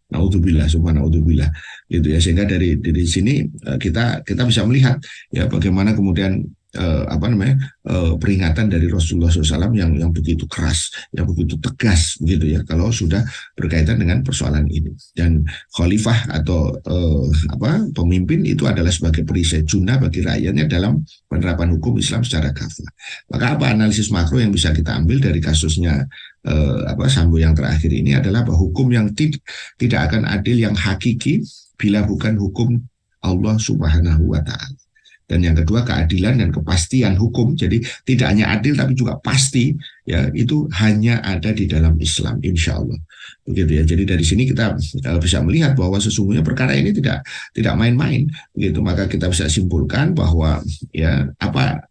Naudzubillah, summa naudzubillah, gitu ya. Sehingga dari sini kita bisa melihat ya bagaimana kemudian apa namanya peringatan dari Rasulullah SAW yang begitu keras, yang begitu tegas, begitu ya. Kalau sudah berkaitan dengan persoalan ini, dan khalifah atau apa pemimpin itu adalah sebagai perisai junah bagi rakyatnya dalam penerapan hukum Islam secara kafah. Maka apa analisis makro yang bisa kita ambil dari kasusnya apa Sambo yang terakhir ini adalah bahwa hukum yang tidak akan adil yang hakiki bila bukan hukum Allah Subhanahu wa Ta'ala. Dan yang kedua, keadilan dan kepastian hukum. Jadi tidak hanya adil tapi juga pasti, ya, itu hanya ada di dalam Islam, insya Allah. Begitu ya. Jadi dari sini kita bisa melihat bahwa sesungguhnya perkara ini tidak main-main. Begitu. Maka kita bisa simpulkan bahwa ya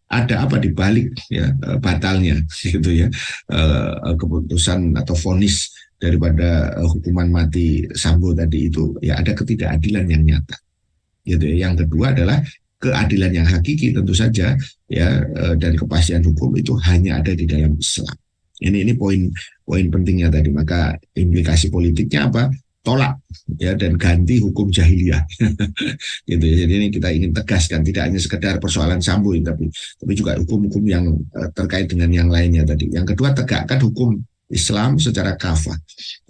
ada apa di balik ya batalnya gitu ya keputusan atau vonis daripada hukuman mati Sambo tadi itu, ya ada ketidakadilan yang nyata. Gitu ya. Yang kedua adalah keadilan yang hakiki tentu saja ya, dan kepastian hukum itu hanya ada di dalam Islam. Ini poin pentingnya tadi. Maka implikasi politiknya apa? Tolak ya dan ganti hukum jahiliyah. Gitu ya. Jadi ini kita ingin tegaskan, tidak hanya sekedar persoalan Sambo tapi juga hukum-hukum yang terkait dengan yang lainnya tadi. Yang kedua, tegakkan hukum Islam secara kafah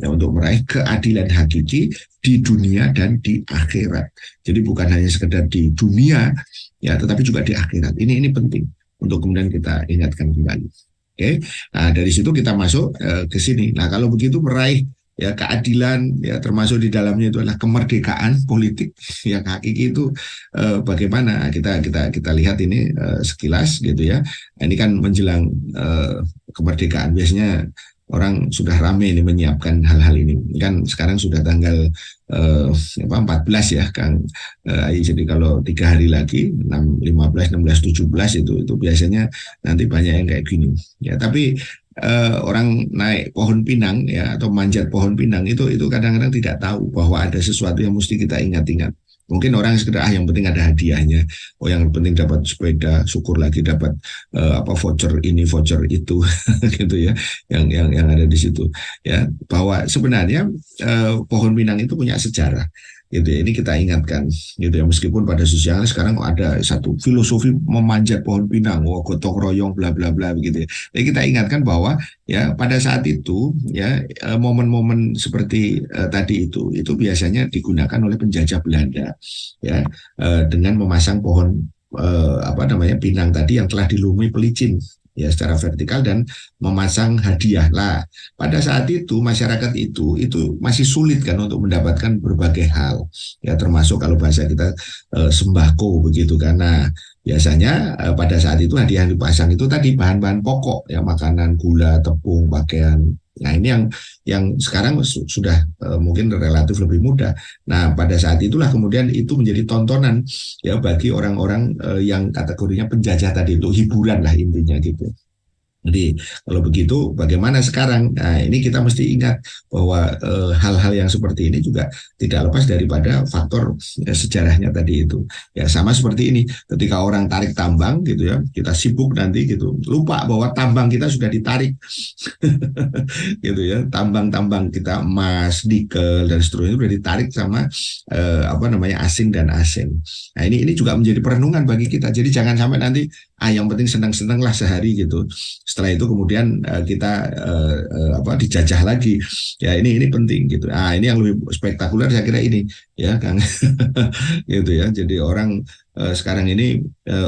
ya, untuk meraih keadilan hakiki di dunia dan di akhirat. Jadi bukan hanya sekedar di dunia ya, tetapi juga di akhirat. Ini penting untuk kemudian kita ingatkan kembali. Oke. Nah, dari situ kita masuk ke sini. Nah, kalau begitu meraih ya keadilan ya, termasuk di dalamnya itu adalah kemerdekaan politik yang hakiki itu bagaimana kita lihat ini sekilas gitu ya. Nah, ini kan menjelang kemerdekaan, biasanya orang sudah ramai ini menyiapkan hal-hal ini. Kan sekarang sudah tanggal 14 ya Kang Ayi. Jadi kalau 3 hari lagi 6, 15, 16, 17 itu biasanya nanti banyak yang kayak gini. Ya, tapi orang naik pohon pinang ya atau manjat pohon pinang itu kadang-kadang tidak tahu bahwa ada sesuatu yang mesti kita ingat-ingat. Mungkin orang sekedar yang penting ada hadiahnya, yang penting dapat sepeda, syukur lagi dapat voucher ini voucher itu gitu ya, yang ada di situ ya, bahwa sebenarnya pohon pinang itu punya sejarah gitu ya. Ini kita ingatkan gitu ya, meskipun pada sosialnya sekarang ada satu filosofi memanjat pohon pinang, gotong royong bla bla bla begitu ya. Jadi kita ingatkan bahwa ya pada saat itu ya momen-momen seperti tadi itu biasanya digunakan oleh penjajah Belanda ya, dengan memasang pohon pinang tadi yang telah dilumuri pelicin ya secara vertikal dan memasang hadiah. Lah, pada saat itu masyarakat itu masih sulit kan untuk mendapatkan berbagai hal ya, termasuk kalau bahasa kita sembako begitu. Karena biasanya pada saat itu hadiah yang dipasang itu tadi bahan-bahan pokok ya, makanan, gula, tepung, pakaian. Nah, ini yang sekarang sudah mungkin relatif lebih mudah. Nah, pada saat itulah kemudian itu menjadi tontonan ya bagi orang-orang yang kategorinya penjajah tadi, itu hiburan lah intinya gitu. Jadi kalau begitu bagaimana sekarang? Nah, ini kita mesti ingat bahwa hal-hal yang seperti ini juga tidak lepas daripada faktor sejarahnya tadi itu. Ya sama seperti ini, ketika orang tarik tambang gitu ya, kita sibuk nanti gitu, lupa bahwa tambang kita sudah ditarik gitu ya, tambang-tambang kita emas, nikel dan seterusnya sudah ditarik sama apa namanya asing dan asing. Nah ini juga menjadi perenungan bagi kita. Jadi jangan sampai nanti yang penting senang-senang lah sehari gitu. Setelah itu kemudian kita apa dijajah lagi. Ya ini penting gitu. Ini yang lebih spektakuler saya kira ini ya Kang. Gitu ya. Jadi orang sekarang ini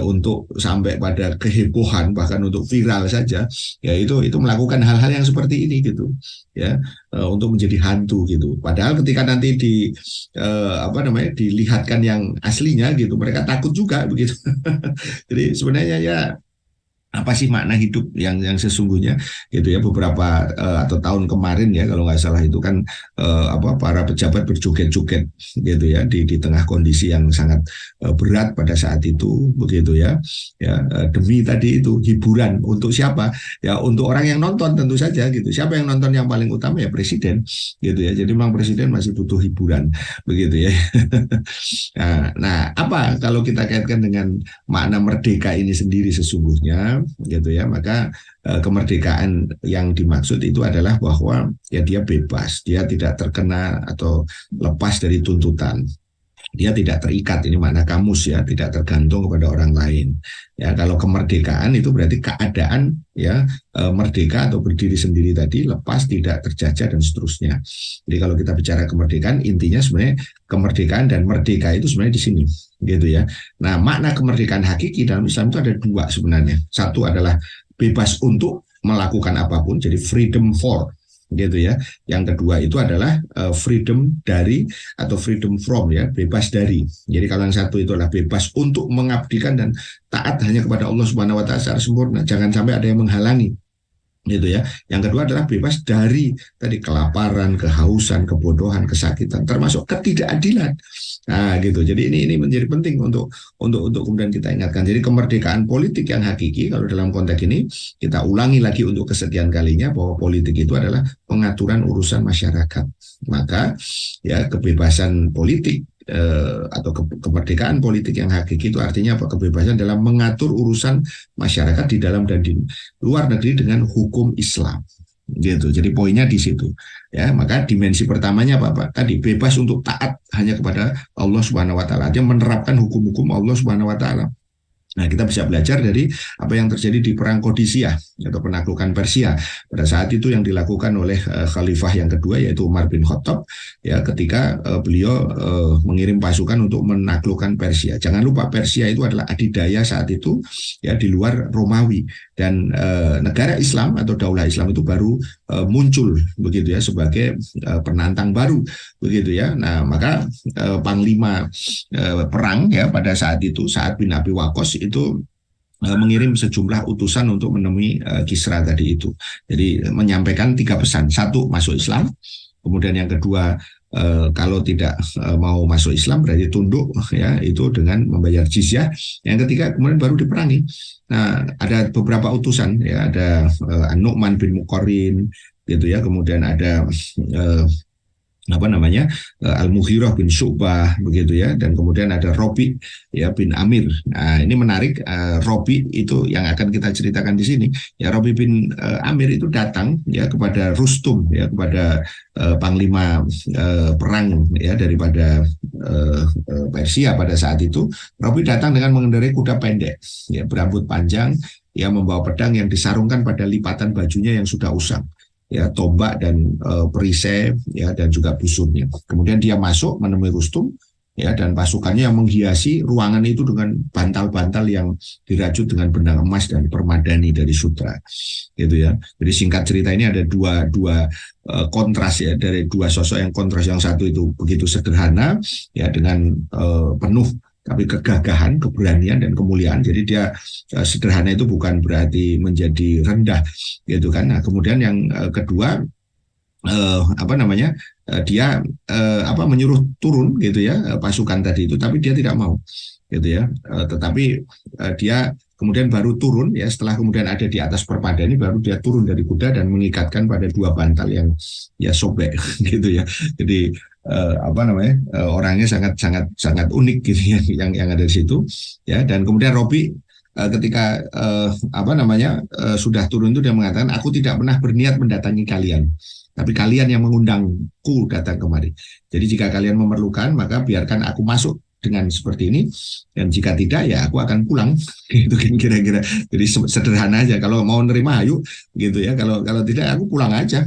untuk sampai pada kehebohan bahkan untuk viral saja ya itu melakukan hal-hal yang seperti ini gitu ya untuk menjadi hantu gitu. Padahal ketika nanti apa namanya dilihatkan yang aslinya gitu mereka takut juga begitu. Jadi sebenarnya ya apa sih makna hidup yang sesungguhnya gitu ya beberapa atau tahun kemarin ya kalau nggak salah itu kan apa para pejabat berjoget-joget gitu ya di tengah kondisi yang sangat berat pada saat itu begitu demi tadi itu hiburan untuk siapa ya untuk orang yang nonton tentu saja gitu siapa yang nonton yang paling utama ya presiden gitu ya jadi memang presiden masih butuh hiburan begitu ya. Nah apa kalau kita kaitkan dengan makna merdeka ini sendiri sesungguhnya gitu ya maka kemerdekaan yang dimaksud itu adalah bahwa ya dia bebas dia tidak terkena atau lepas dari tuntutan dia tidak terikat ini makna kamus ya tidak tergantung kepada orang lain ya kalau kemerdekaan itu berarti keadaan ya merdeka atau berdiri sendiri tadi lepas tidak terjajah dan seterusnya jadi kalau kita bicara kemerdekaan intinya sebenarnya kemerdekaan dan merdeka itu sebenarnya di sini gitu ya nah makna kemerdekaan hakiki dalam Islam itu ada dua sebenarnya satu adalah bebas untuk melakukan apapun jadi freedom for gitu ya. Yang kedua itu adalah freedom dari atau freedom from ya, bebas dari. Jadi kalau yang satu itu adalah bebas untuk mengabdikan dan taat hanya kepada Allah Subhanahu wa taala secara sempurna. Jangan sampai ada yang menghalangi gitu ya. Yang kedua adalah bebas dari tadi kelaparan, kehausan, kebodohan, kesakitan, termasuk ketidakadilan. Nah, gitu. Jadi ini menjadi penting untuk kemudian kita ingatkan. Jadi kemerdekaan politik yang hakiki kalau dalam konteks ini kita ulangi lagi untuk kesekian kalinya bahwa politik itu adalah pengaturan urusan masyarakat. Maka ya kebebasan politik atau kemerdekaan politik yang hakiki itu artinya apa? Kebebasan dalam mengatur urusan masyarakat di dalam dan di luar negeri dengan hukum Islam gitu. Jadi poinnya di situ ya. Maka dimensi pertamanya apa? Tadi bebas untuk taat hanya kepada Allah Subhanahu wa taala. Dia menerapkan hukum-hukum Allah Subhanahu wa taala. Nah, kita bisa belajar dari apa yang terjadi di perang Qadisiyah atau penaklukan Persia. Pada saat itu yang dilakukan oleh khalifah yang kedua yaitu Umar bin Khattab ya ketika beliau mengirim pasukan untuk menaklukkan Persia. Jangan lupa Persia itu adalah adidaya saat itu ya di luar Romawi dan negara Islam atau daulah Islam itu baru muncul begitu ya sebagai penantang baru begitu ya. Nah, maka panglima perang ya pada saat itu Sa'ad bin Abi Waqqas itu mengirim sejumlah utusan untuk menemui Kisra tadi itu. Jadi menyampaikan 3 pesan. Satu, masuk Islam. Kemudian yang kedua, kalau tidak mau masuk Islam berarti tunduk ya itu dengan membayar jizyah. Yang ketiga kemudian baru diperangi. Nah, ada beberapa utusan ya ada An-Nu'man bin Muqarrin gitu ya. Kemudian ada apa namanya Al-Mughirah bin Syu'bah begitu ya dan kemudian ada Robi ya bin Amir. Nah ini menarik Robi itu yang akan kita ceritakan di sini ya Robi bin Amir itu datang ya kepada Rustum ya kepada panglima perang ya daripada Persia pada saat itu. Robi datang dengan mengendarai kuda pendek ya berambut panjang ya membawa pedang yang disarungkan pada lipatan bajunya yang sudah usang ya tombak dan perisai ya dan juga busurnya. Kemudian dia masuk menemui Rustum ya dan pasukannya yang menghiasi ruangan itu dengan bantal-bantal yang dirajut dengan benang emas dan permadani dari sutra gitu ya. Jadi singkat cerita ini ada dua kontras ya dari dua sosok yang kontras. Yang satu itu begitu sederhana ya dengan penuh tapi kegagahan, keberanian dan kemuliaan. Jadi dia sederhana itu bukan berarti menjadi rendah, gitu kan. Nah, kemudian yang kedua apa namanya dia menyuruh turun gitu ya pasukan tadi itu, tapi dia tidak mau, gitu ya. Tetapi dia kemudian baru turun ya, setelah kemudian ada di atas perpadani baru dia turun dari kuda dan mengikatkan pada dua bantal yang ya sobek gitu ya. Jadi apa namanya, orangnya sangat sangat sangat unik gitu ya, yang ada di situ ya. Dan kemudian Robi ketika apa namanya sudah turun itu dia mengatakan, aku tidak pernah berniat mendatangi kalian, tapi kalian yang mengundangku datang kemari. Jadi jika kalian memerlukan, maka biarkan aku masuk dengan seperti ini, dan jika tidak ya aku akan pulang. Gitu kan kira-kira. Jadi sederhana aja, kalau mau nerima ayo gitu ya, kalau kalau tidak aku pulang aja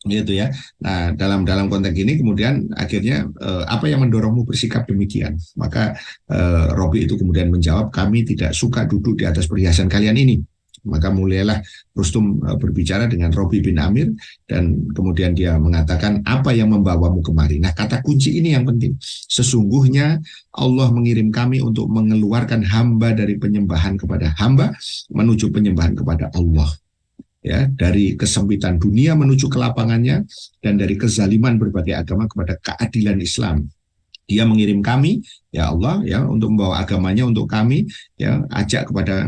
gitu ya. Nah, dalam dalam konteks ini kemudian akhirnya apa yang mendorongmu bersikap demikian? Maka Robi itu kemudian menjawab, kami tidak suka duduk di atas perhiasan kalian ini. Maka mulailah Rustum berbicara dengan Robi bin Amir, dan kemudian dia mengatakan, apa yang membawamu kemari? Nah, kata kunci ini yang penting. Sesungguhnya Allah mengirim kami untuk mengeluarkan hamba dari penyembahan kepada hamba menuju penyembahan kepada Allah. Ya, dari kesempitan dunia menuju kelapangannya, dan dari kezaliman berbagai agama kepada keadilan Islam. Dia mengirim kami, ya Allah, ya, untuk membawa agamanya untuk kami, ya, ajak kepada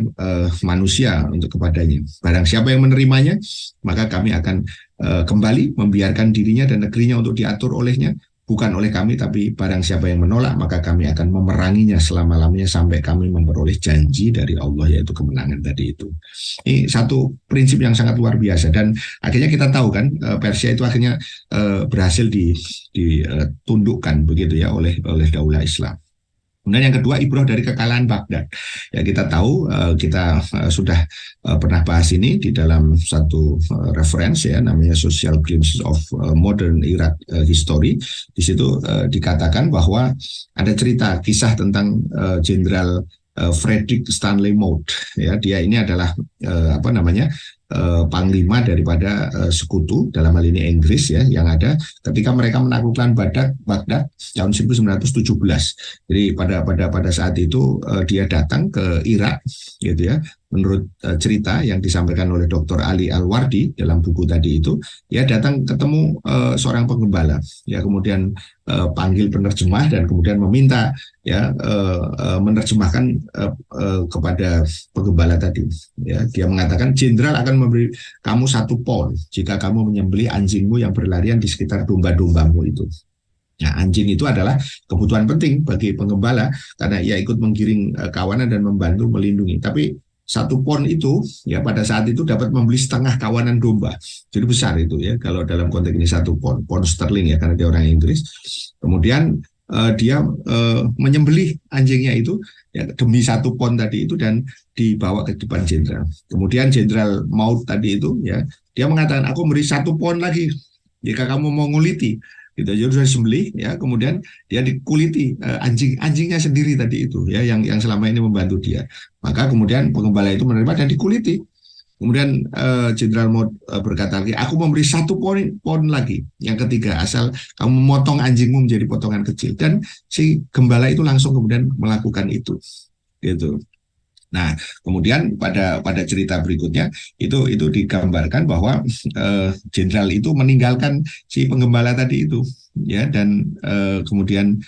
manusia untuk kepadanya. Barang siapa yang menerimanya, maka kami akan kembali membiarkan dirinya dan negerinya untuk diatur olehnya, bukan oleh kami, tapi barang siapa yang menolak, maka kami akan memeranginya selama-lamanya sampai kami memperoleh janji dari Allah, yaitu kemenangan tadi itu. Ini satu prinsip yang sangat luar biasa, dan akhirnya kita tahu kan, Persia itu akhirnya berhasil ditundukkan begitu ya oleh daulah Islam. Kemudian yang kedua, ibrah dari kekalahan Baghdad. Ya, kita tahu, kita sudah pernah bahas ini di dalam satu referensi ya, namanya Social Glimpses of Modern Iraq History. Di situ dikatakan bahwa ada cerita kisah tentang Jenderal Frederick Stanley Maude. Ya, dia ini adalah apa namanya, panglima daripada sekutu, dalam hal ini Inggris ya, yang ada ketika mereka menaklukkan Baghdad tahun 1917. Jadi pada saat itu dia datang ke Irak gitu ya. Menurut cerita yang disampaikan oleh Dr. Ali Al-Wardi dalam buku tadi itu, ya datang ketemu seorang penggembala, ya kemudian panggil penerjemah dan kemudian meminta ya menerjemahkan kepada penggembala tadi. Ya, dia mengatakan, jenderal akan memberi kamu 1 pound jika kamu menyembelih anjingmu yang berlarian di sekitar domba-dombamu itu. Nah, anjing itu adalah kebutuhan penting bagi penggembala karena ia ikut menggiring kawanan dan membantu melindungi. Tapi 1 pound itu ya pada saat itu dapat membeli setengah kawanan domba. Jadi besar itu ya kalau dalam konteks ini 1 pound sterling ya, karena dia orang Inggris. Kemudian dia menyembelih anjingnya itu ya, demi 1 pound tadi itu, dan dibawa ke depan jenderal. Kemudian Jenderal Maude tadi itu ya, dia mengatakan, aku beri 1 pound lagi jika kamu mau nguliti. Gitu, jadi sudah disembelih ya, kemudian dia dikuliti anjingnya sendiri tadi itu ya, yang selama ini membantu dia. Maka kemudian penggembala itu menerima dan dikuliti. Kemudian Jenderal Maude berkata lagi, aku memberi 1 pound lagi, yang ketiga, asal kamu memotong anjingmu menjadi potongan kecil. Dan si gembala itu langsung kemudian melakukan itu gitu. Nah, kemudian pada cerita berikutnya itu digambarkan bahwa jenderal itu meninggalkan si penggembala tadi itu, ya, dan kemudian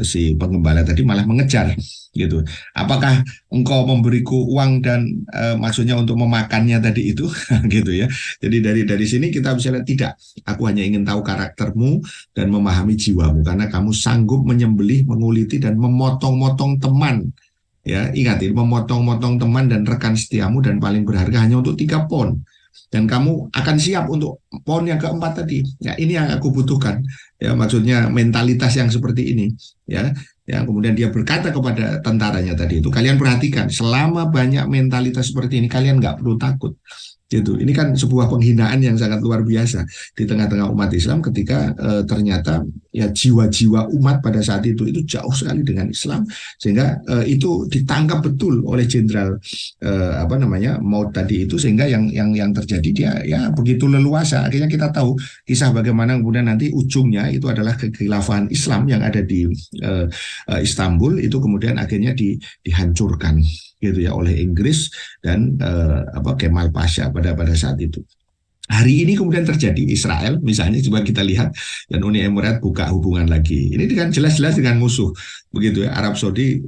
si penggembala tadi malah mengejar, gitu. Apakah engkau memberiku uang dan maksudnya untuk memakannya tadi itu, gitu ya. Jadi dari sini kita bisa lihat, tidak. Aku hanya ingin tahu karaktermu dan memahami jiwamu, karena kamu sanggup menyembelih, menguliti dan memotong-motong teman. Ya, ingat ini, memotong-motong teman dan rekan setiamu dan paling berharga hanya untuk 3 pound. Dan kamu akan siap untuk pound yang keempat tadi. Ya, ini yang aku butuhkan. Ya, maksudnya mentalitas yang seperti ini. Ya, yang kemudian dia berkata kepada tentaranya tadi itu, kalian perhatikan, selama banyak mentalitas seperti ini, kalian nggak perlu takut. Gitu. Ini kan sebuah penghinaan yang sangat luar biasa di tengah-tengah umat Islam ketika ternyata ya jiwa-jiwa umat pada saat itu jauh sekali dengan Islam, sehingga itu ditangkap betul oleh Jenderal apa namanya Maude tadi itu, sehingga yang terjadi dia ya begitu leluasa. Akhirnya kita tahu kisah bagaimana kemudian nanti ujungnya itu adalah kekhilafahan Islam yang ada di Istanbul itu kemudian akhirnya dihancurkan gitu ya oleh Inggris dan Kemal Pasha pada saat itu. Hari ini kemudian terjadi Israel misalnya, coba kita lihat, dan Uni Emirat buka hubungan lagi. Ini dengan jelas-jelas dengan musuh, begitu ya. Arab Saudi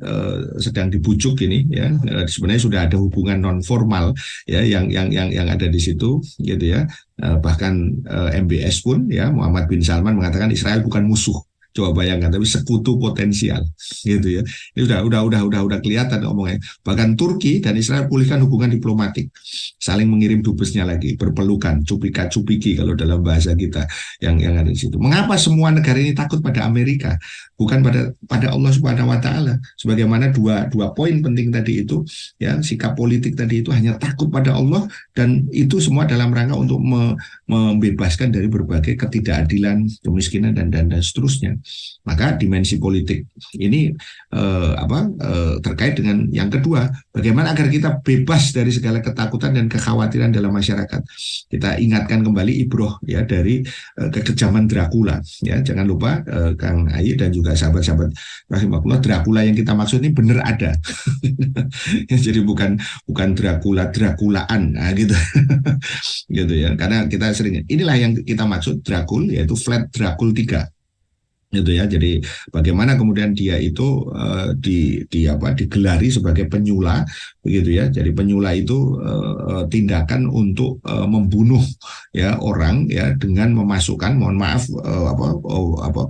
sedang dibujuk ini ya. Sebenarnya sudah ada hubungan non formal ya yang ada di situ, gitu ya. Bahkan MBS pun ya, Muhammad bin Salman mengatakan Israel bukan musuh. Coba bayangkan, tapi sekutu potensial, gitu ya. Ini udah kelihatan ngomongnya. Bahkan Turki dan Israel pulihkan hubungan diplomatik, saling mengirim dubesnya lagi, berpelukan, cupika-cupiki kalau dalam bahasa kita yang ada di situ. Mengapa semua negara ini takut pada Amerika, bukan pada Allah Subhanahu Wa Taala? Sebagaimana dua poin penting tadi itu, ya, sikap politik tadi itu hanya takut pada Allah, dan itu semua dalam rangka untuk membebaskan dari berbagai ketidakadilan, kemiskinan dan seterusnya. Maka dimensi politik ini terkait dengan yang kedua, bagaimana agar kita bebas dari segala ketakutan dan kekhawatiran dalam masyarakat. Kita ingatkan kembali ibroh ya dari kekejaman Dracula ya. Jangan lupa Kang Ayi dan juga sahabat-sahabat rahimahullah, Dracula yang kita maksud ini benar ada. Jadi bukan Draculaan, nah, gitu. Gitu ya. Karena kita sering, inilah yang kita maksud Dracul, yaitu Vlad Dracul 3, gitu ya. Jadi bagaimana kemudian dia itu digelari sebagai penyula, begitu ya. Jadi penyula itu tindakan untuk membunuh ya orang ya, dengan memasukkan, mohon maaf,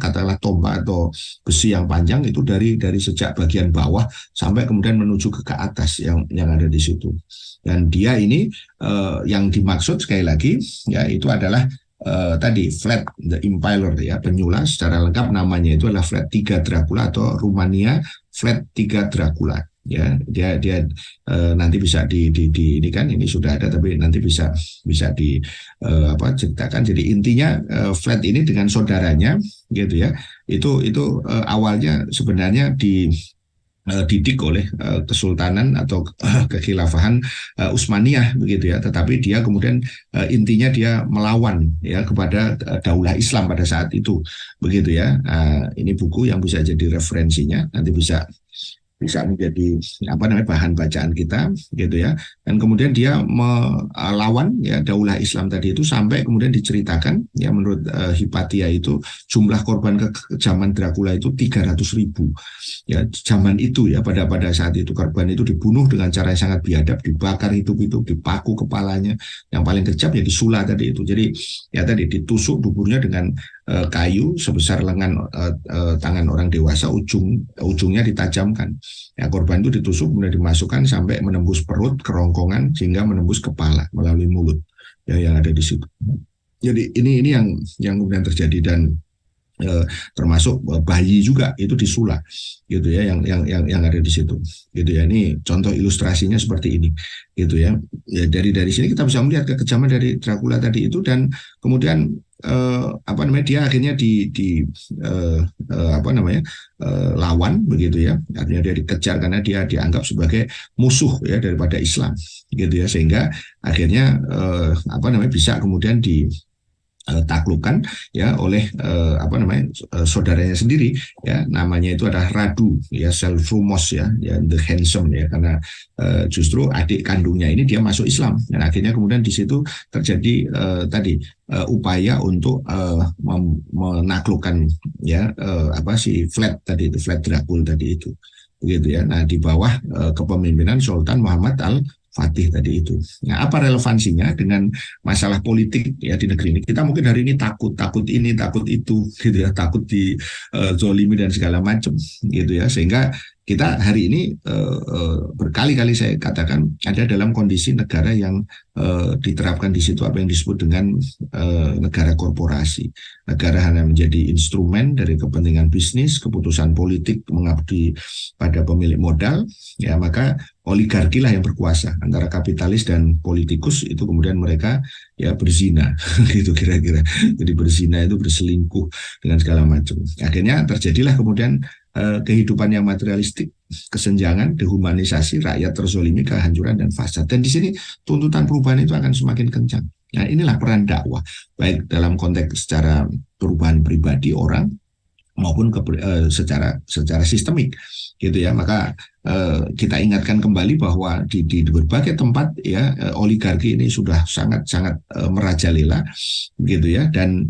katakanlah tombak atau besi yang panjang itu dari sejak bagian bawah sampai kemudian menuju ke atas yang ada di situ. Dan dia ini yang dimaksud sekali lagi ya, itu adalah tadi Vlad the Impaler ya, penyula. Secara lengkap namanya itu adalah Vlad III Dracula atau Rumania Vlad III Dracula ya. Dia nanti bisa ini kan, ini sudah ada tapi nanti bisa ceritakan. Jadi intinya Vlad ini dengan saudaranya, gitu ya, itu awalnya sebenarnya didik oleh kesultanan atau kekhilafahan Utsmaniyah, begitu ya. Tetapi dia kemudian intinya dia melawan ya kepada daulah Islam pada saat itu, begitu ya. Ini buku yang bisa jadi referensinya, nanti bisa menjadi bahan bacaan kita, gitu ya. Dan kemudian dia melawan ya daulah Islam tadi itu, sampai kemudian diceritakan ya, menurut Hipatia itu jumlah korban kekejaman Dracula itu 300.000 ya zaman itu ya. Pada saat itu korban itu dibunuh dengan cara yang sangat biadab, dibakar hidup-hidup, dipaku kepalanya, yang paling kejam ya disula tadi itu. Jadi ya tadi ditusuk duburnya dengan kayu sebesar lengan tangan orang dewasa, ujungnya ditajamkan. Ya, korban itu ditusuk kemudian dimasukkan sampai menembus perut, kerongkongan, sehingga menembus kepala melalui mulut ya yang ada di situ. Jadi ini yang kemudian terjadi. Dan termasuk bayi juga itu disula, gitu ya, yang ada di situ, gitu ya. Ini contoh ilustrasinya seperti ini, gitu ya. Ya, dari sini kita bisa melihat kekejaman dari Dracula tadi itu. Dan kemudian dia akhirnya lawan, begitu ya. Artinya dia dikejar karena dia dianggap sebagai musuh ya daripada Islam, gitu ya. Sehingga akhirnya bisa kemudian taklukkan ya oleh saudaranya sendiri ya, namanya itu adalah Radu ya, Selfrumos ya, the handsome ya, karena justru adik kandungnya ini dia masuk Islam, dan akhirnya kemudian di situ terjadi upaya untuk menaklukkan ya si Vlad tadi itu, Vlad Dracul tadi itu, begitu ya. Nah, di bawah kepemimpinan Sultan Muhammad Fatih tadi itu. Nah, apa relevansinya dengan masalah politik ya di negeri ini? Kita mungkin hari ini takut ini, takut itu, gitu ya, takut zolimi dan segala macam, gitu ya. Sehingga kita hari ini berkali-kali saya katakan ada dalam kondisi negara yang diterapkan di situ apa yang disebut dengan negara korporasi. Negara hanya menjadi instrumen dari kepentingan bisnis, keputusan politik mengabdi pada pemilik modal, ya, maka oligarki lah yang berkuasa antara kapitalis dan politikus itu. Kemudian mereka ya berzina gitu kira-kira. Jadi berzina itu berselingkuh dengan segala macam. Akhirnya terjadilah kemudian kehidupan yang materialistik, kesenjangan, dehumanisasi, rakyat terzolimi, kehancuran dan fasad. Dan di sini tuntutan perubahan itu akan semakin kencang. Nah, inilah peran dakwah, baik dalam konteks secara perubahan pribadi orang, maupun secara secara sistemik gitu ya. Maka kita ingatkan kembali bahwa di berbagai tempat ya, oligarki ini sudah sangat-sangat merajalela gitu ya, dan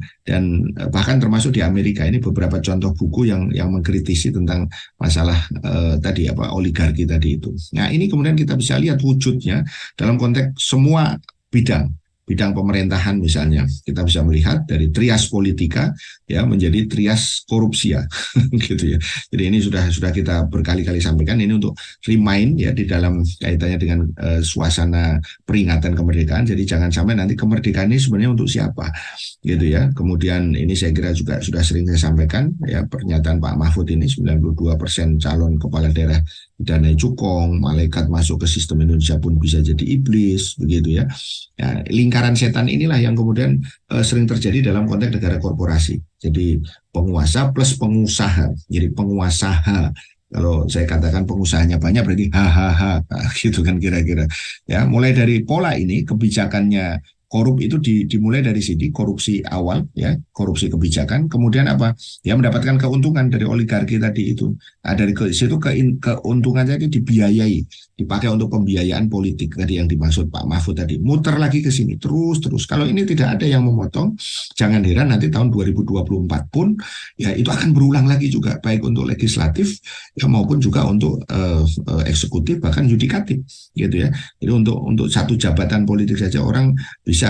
bahkan termasuk di Amerika ini beberapa contoh buku yang mengkritisi tentang masalah tadi apa oligarki tadi itu. Nah, ini kemudian kita bisa lihat wujudnya dalam konteks semua bidang bidang pemerintahan misalnya. Kita bisa melihat dari trias politika ya menjadi trias korupsi ya gitu ya. Jadi ini sudah kita berkali-kali sampaikan, ini untuk remind ya di dalam kaitannya dengan suasana peringatan kemerdekaan. Jadi jangan sampai nanti kemerdekaan ini sebenarnya untuk siapa gitu ya. Kemudian ini saya kira juga sudah sering saya sampaikan ya, pernyataan Pak Mahfud ini 92% calon kepala daerah didanai cukong, malaikat masuk ke sistem Indonesia pun bisa jadi iblis begitu ya. Ya, lingkaran setan inilah yang kemudian sering terjadi dalam konteks negara korporasi. Jadi penguasa plus pengusaha. Jadi pengusaha, kalau saya katakan pengusahanya banyak berarti hahaha gitu kan kira-kira. Ya, mulai dari pola ini kebijakannya korup itu dimulai dari sini, korupsi awal ya, korupsi kebijakan, kemudian apa ya, mendapatkan keuntungan dari oligarki tadi itu. Nah, dari situ keuntungannya itu dibiayai, dipakai untuk pembiayaan politik tadi yang dimaksud Pak Mahfud tadi, muter lagi ke sini terus. Kalau ini tidak ada yang memotong, jangan heran nanti tahun 2024 pun ya itu akan berulang lagi juga, baik untuk legislatif ya maupun juga untuk eksekutif bahkan yudikatif gitu ya. Jadi untuk satu jabatan politik saja orang bisa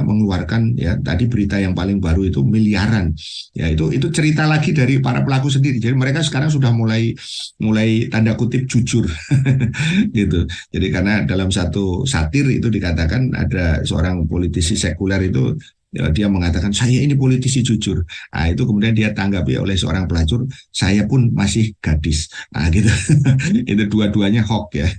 mengeluarkan ya, tadi berita yang paling baru itu miliaran ya, itu cerita lagi dari para pelaku sendiri. Jadi mereka sekarang sudah mulai tanda kutip jujur gitu. Jadi karena dalam satu satir itu dikatakan ada seorang politisi sekuler itu ya, dia mengatakan saya ini politisi jujur. Nah, itu kemudian dia tanggapi oleh seorang pelacur, saya pun masih gadis. Nah, gitu. Itu dua-duanya hoax ya.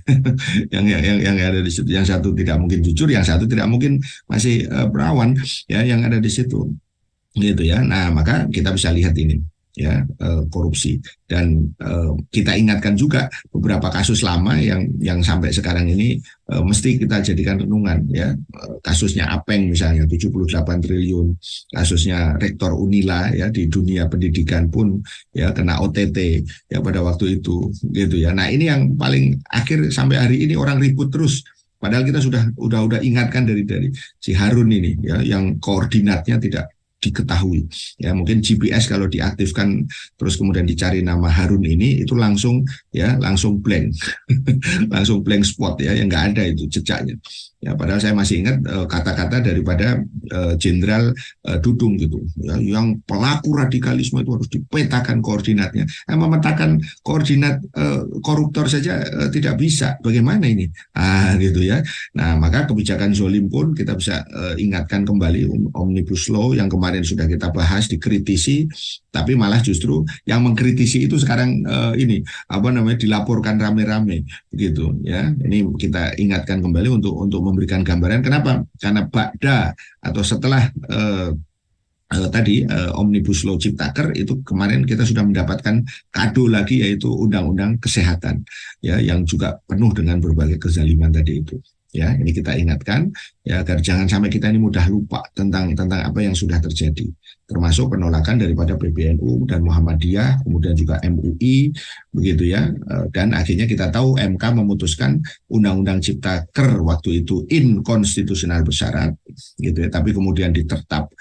yang ada di situ, yang satu tidak mungkin jujur, yang satu tidak mungkin masih perawan ya yang ada di situ. Gitu ya. Nah, maka kita bisa lihat ini ya, korupsi, dan kita ingatkan juga beberapa kasus lama yang sampai sekarang ini mesti kita jadikan renungan ya. Kasusnya Apeng misalnya 78 triliun, kasusnya Rektor Unila ya di dunia pendidikan pun ya kena OTT ya pada waktu itu gitu ya. Nah, ini yang paling akhir sampai hari ini orang ribut terus. Padahal kita udah ingatkan dari si Harun ini ya, yang koordinatnya tidak diketahui ya. Mungkin GPS kalau diaktifkan terus kemudian dicari nama Harun ini, itu langsung blank langsung blank spot ya, yang nggak ada itu jejaknya ya. Padahal saya masih ingat kata-kata daripada Jenderal Dudung gitu ya, yang pelaku radikalisme itu harus dipetakan koordinatnya. Memetakan koordinat koruptor saja tidak bisa, bagaimana ini gitu ya. Nah, maka kebijakan zolim pun kita bisa ingatkan kembali, Omnibus Law yang kemarin sudah kita bahas dikritisi, tapi malah justru yang mengkritisi itu sekarang dilaporkan rame-rame gitu ya. Ini kita ingatkan kembali untuk memberikan gambaran kenapa, karena ba'da atau setelah Omnibus Law Ciptaker itu kemarin kita sudah mendapatkan kado lagi, yaitu Undang-Undang Kesehatan ya, yang juga penuh dengan berbagai kezaliman tadi itu. Ya, ini kita ingatkan ya, agar jangan sampai kita ini mudah lupa tentang apa yang sudah terjadi, termasuk penolakan daripada PBNU dan Muhammadiyah, kemudian juga MUI begitu ya. Dan akhirnya kita tahu MK memutuskan Undang-Undang Ciptaker waktu itu inkonstitusional bersyarat gitu ya, tapi kemudian ditetapkan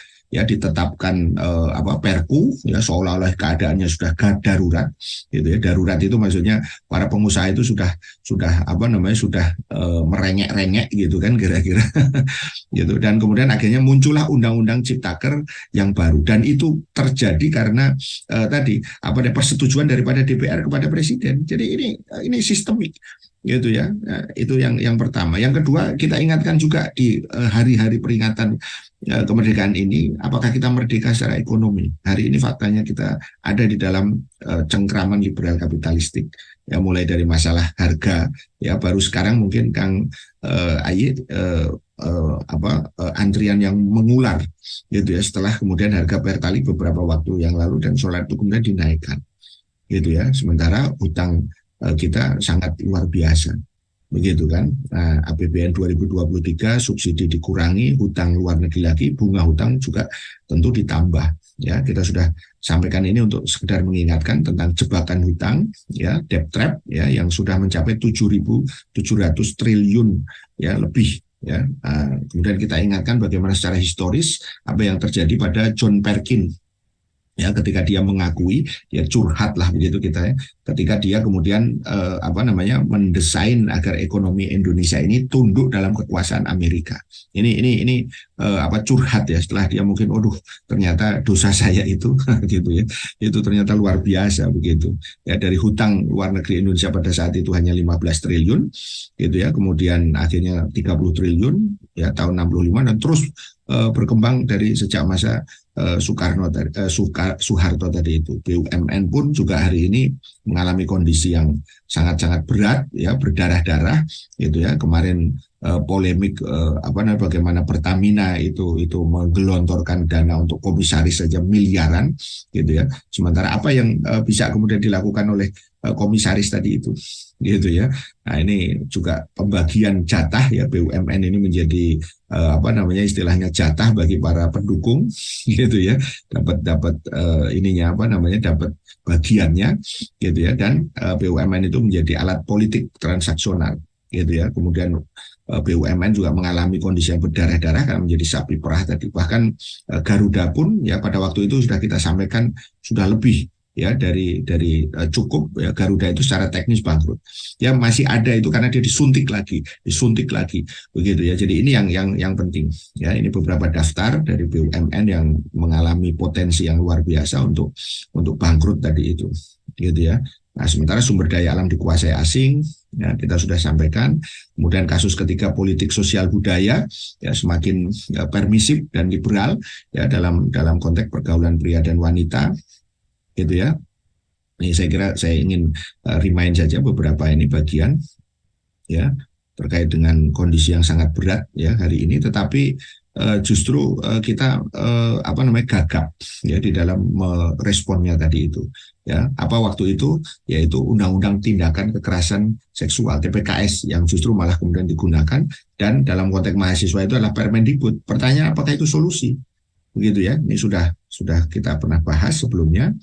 Perpu ya, seolah-olah keadaannya sudah darurat gitu ya. Darurat itu maksudnya para pengusaha itu sudah merengek-rengek gitu kan kira-kira gitu. Dan kemudian akhirnya muncullah Undang-Undang Ciptaker yang baru, dan itu terjadi karena persetujuan daripada DPR kepada Presiden. Jadi ini sistemik gitu ya. Nah, itu yang pertama. Yang kedua, kita ingatkan juga di hari-hari peringatan kemerdekaan ini, apakah kita merdeka secara ekonomi? Hari ini faktanya kita ada di dalam cengkraman liberal kapitalistik ya, mulai dari masalah harga ya, baru sekarang mungkin Kang antrian yang mengular gitu ya, setelah kemudian harga Pertalite beberapa waktu yang lalu dan solar itu kemudian dinaikkan gitu ya. Sementara hutang kita sangat luar biasa begitu kan. Nah, APBN 2023 subsidi dikurangi, hutang luar negeri lagi, bunga hutang juga tentu ditambah. Ya, kita sudah sampaikan ini untuk sekedar mengingatkan tentang jebakan hutang, ya, debt trap, ya, yang sudah mencapai 7.700 triliun, ya, lebih. Ya, kemudian kita ingatkan bagaimana secara historis apa yang terjadi pada John Perkins, ya, ketika dia mengakui, dia curhat lah begitu kita ya, ketika dia kemudian mendesain agar ekonomi Indonesia ini tunduk dalam kekuasaan Amerika. Ini curhat ya, setelah dia mungkin ternyata dosa saya itu gitu ya, itu ternyata luar biasa begitu ya, dari hutang luar negeri Indonesia pada saat itu hanya 15 triliun gitu ya, kemudian akhirnya 30 triliun ya tahun 65, dan terus berkembang dari sejak masa Soeharto tadi itu. BUMN pun juga hari ini mengalami kondisi yang sangat-sangat berat ya, berdarah-darah gitu ya. Kemarin polemik bagaimana Pertamina itu menggelontorkan dana untuk komisaris saja miliaran gitu ya. Sementara apa yang bisa kemudian dilakukan oleh komisaris tadi itu gitu ya. Nah, ini juga pembagian jatah ya, BUMN ini menjadi istilahnya jatah bagi para pendukung gitu ya, dapat dapat bagiannya gitu ya, dan BUMN itu menjadi alat politik transaksional gitu ya. Kemudian BUMN juga mengalami kondisi yang berdarah-darah karena menjadi sapi perah tadi. Bahkan Garuda pun ya pada waktu itu sudah kita sampaikan sudah lebih ya dari cukup ya, Garuda itu secara teknis bangkrut. Ya masih ada itu karena dia disuntik lagi begitu ya. Jadi ini yang penting ya, ini beberapa daftar dari BUMN yang mengalami potensi yang luar biasa untuk bangkrut tadi itu gitu ya. Nah, sementara sumber daya alam dikuasai asing ya, kita sudah sampaikan. Kemudian kasus ketiga, politik sosial budaya ya, semakin permisif dan liberal ya dalam konteks pergaulan pria dan wanita gitu ya. Ini saya kira saya ingin remind saja beberapa ini bagian ya terkait dengan kondisi yang sangat berat ya hari ini, tetapi justru kita gagap ya di dalam meresponnya tadi itu ya. Apa waktu itu yaitu Undang-Undang Tindakan Kekerasan Seksual TPKS yang justru malah kemudian digunakan, dan dalam konteks mahasiswa itu adalah Permendikbud. Pertanyaan, apakah itu solusi? Begitu ya. Ini sudah kita pernah bahas sebelumnya.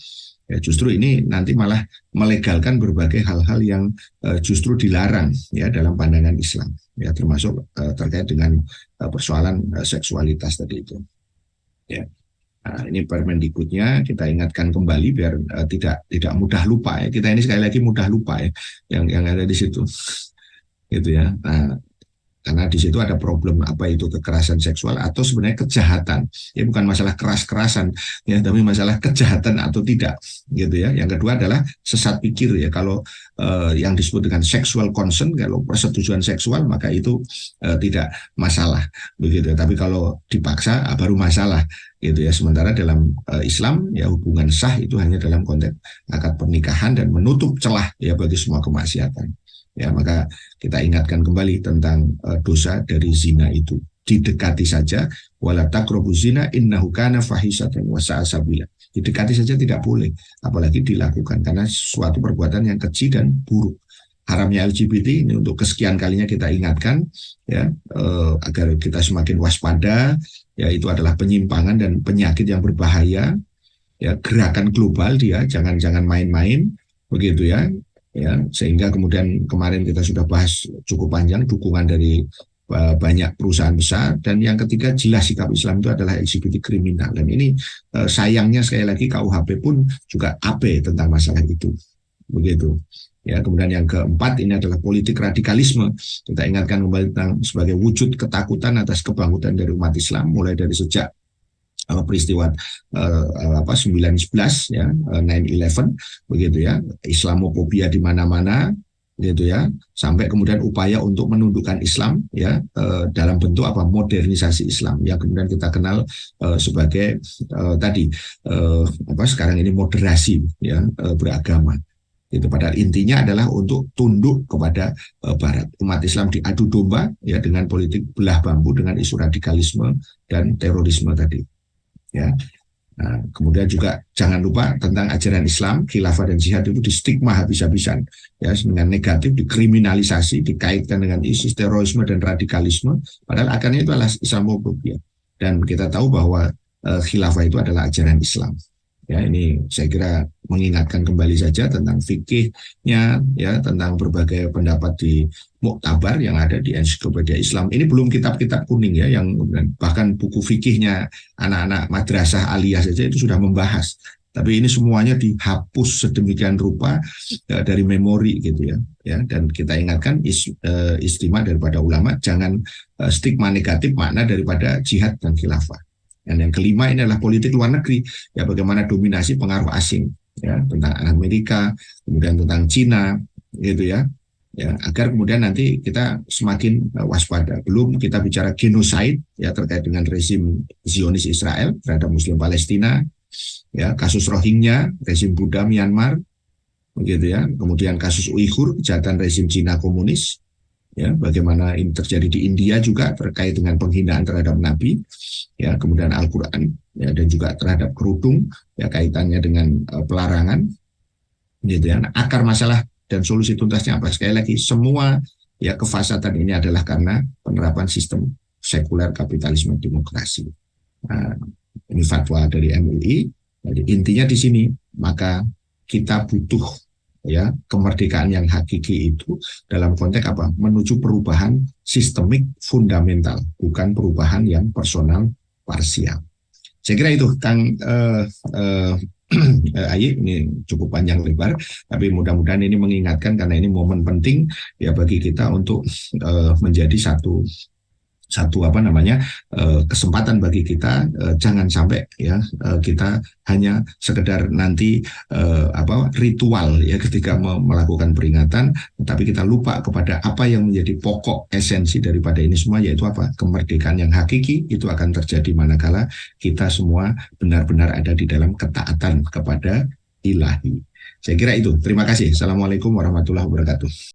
Ya, justru ini nanti malah melegalkan berbagai hal-hal yang justru dilarang ya dalam pandangan Islam ya, termasuk terkait dengan persoalan seksualitas tadi itu ya. Nah, ini Permendikbudnya kita ingatkan kembali biar tidak mudah lupa ya. Kita ini sekali lagi mudah lupa ya yang ada di situ gitu ya. Nah, karena di situ ada problem apa itu kekerasan seksual atau sebenarnya kejahatan. Ya bukan masalah keras-kerasan ya, tapi masalah kejahatan atau tidak gitu ya. Yang kedua adalah sesat pikir ya. Kalau yang disebut dengan sexual consent, kalau persetujuan seksual maka itu tidak masalah begitu ya. Tapi kalau dipaksa baru masalah gitu ya. Sementara dalam Islam ya, hubungan sah itu hanya dalam konteks akad pernikahan dan menutup celah ya bagi semua kemaksiatan. Ya, maka kita ingatkan kembali tentang dosa dari zina itu. Didekati saja, wala taqrabuz zina innahu kana fahisatan wa sa'a sabila. Didekati saja tidak boleh, apalagi dilakukan, karena suatu perbuatan yang keji dan buruk. Haramnya LGBT ini untuk kesekian kalinya kita ingatkan ya, agar kita semakin waspada ya, itu adalah penyimpangan dan penyakit yang berbahaya ya, gerakan global dia, jangan main-main begitu ya. Ya, sehingga kemudian kemarin kita sudah bahas cukup panjang dukungan dari banyak perusahaan besar, dan yang ketiga jelas sikap Islam itu adalah LGBT kriminal, dan ini sayangnya sekali lagi KUHP pun juga abe tentang masalah itu begitu ya. Kemudian yang keempat ini adalah politik radikalisme. Kita ingatkan kembali tentang sebagai wujud ketakutan atas kebangkitan dari umat Islam mulai dari sejak peristiwa 9/11 ya, 9/11 begitu ya, Islamofobia di mana-mana gitu ya, sampai kemudian upaya untuk menundukkan Islam ya, dalam bentuk modernisasi Islam yang kemudian kita kenal sebagai sekarang ini moderasi ya, beragama. Itu padahal intinya adalah untuk tunduk kepada Barat. Umat Islam diadu domba ya dengan politik belah bambu, dengan isu radikalisme dan terorisme tadi. Ya, Nah, kemudian juga jangan lupa tentang ajaran Islam, khilafah dan jihad itu distigma habis-habisan, ya, dengan negatif, dikriminalisasi, dikaitkan dengan ISIS, terorisme dan radikalisme, padahal akarnya itu adalah Islamofobia. Dan kita tahu bahwa khilafah itu adalah ajaran Islam. Ya, ini saya kira mengingatkan kembali saja tentang fikihnya, ya, tentang berbagai pendapat di muktabar yang ada di ensiklopedia Islam. Ini belum kitab-kitab kuning ya, yang bahkan buku fikihnya anak-anak madrasah aliyah saja itu sudah membahas. Tapi ini semuanya dihapus sedemikian rupa dari memori gitu ya. Ya, dan kita ingatkan istimewa daripada ulama, jangan stigma negatif makna daripada jihad dan khilafah. Dan yang kelima ini adalah politik luar negeri, ya, bagaimana dominasi pengaruh asing, ya, tentang Amerika, kemudian tentang Cina, gitu ya, ya, agar kemudian nanti kita semakin waspada. Belum kita bicara genocide, ya, terkait dengan rezim Zionis Israel terhadap Muslim Palestina, ya, kasus Rohingya, rezim Buddha Myanmar, begitu ya, kemudian kasus Uighur, kejahatan rezim Cina komunis, ya, bagaimana ini terjadi di India juga terkait dengan penghinaan terhadap Nabi, ya, kemudian Al-Quran, ya, dan juga terhadap kerudung, ya, kaitannya dengan pelarangan, gitu ya. Nah, akar masalah dan solusi tuntasnya apa? Sekali lagi, semua, ya, kefasatan ini adalah karena penerapan sistem sekuler kapitalisme demokrasi. Nah, ini fatwa dari MUI. Jadi intinya di sini, maka kita butuh, ya, kemerdekaan yang hakiki itu dalam konteks apa? Menuju perubahan sistemik fundamental, bukan perubahan yang personal parsial. Saya kira itu, Kang Ayi, ini cukup panjang lebar, tapi mudah-mudahan ini mengingatkan karena ini momen penting, ya, bagi kita untuk menjadi satu apa namanya, kesempatan bagi kita, jangan sampai, ya, kita hanya sekedar nanti ritual, ya, ketika melakukan peringatan, tapi kita lupa kepada apa yang menjadi pokok esensi daripada ini semua, yaitu apa? Kemerdekaan yang hakiki itu akan terjadi manakala kita semua benar-benar ada di dalam ketaatan kepada ilahi. Saya kira itu. Terima kasih. Assalamualaikum warahmatullahi wabarakatuh.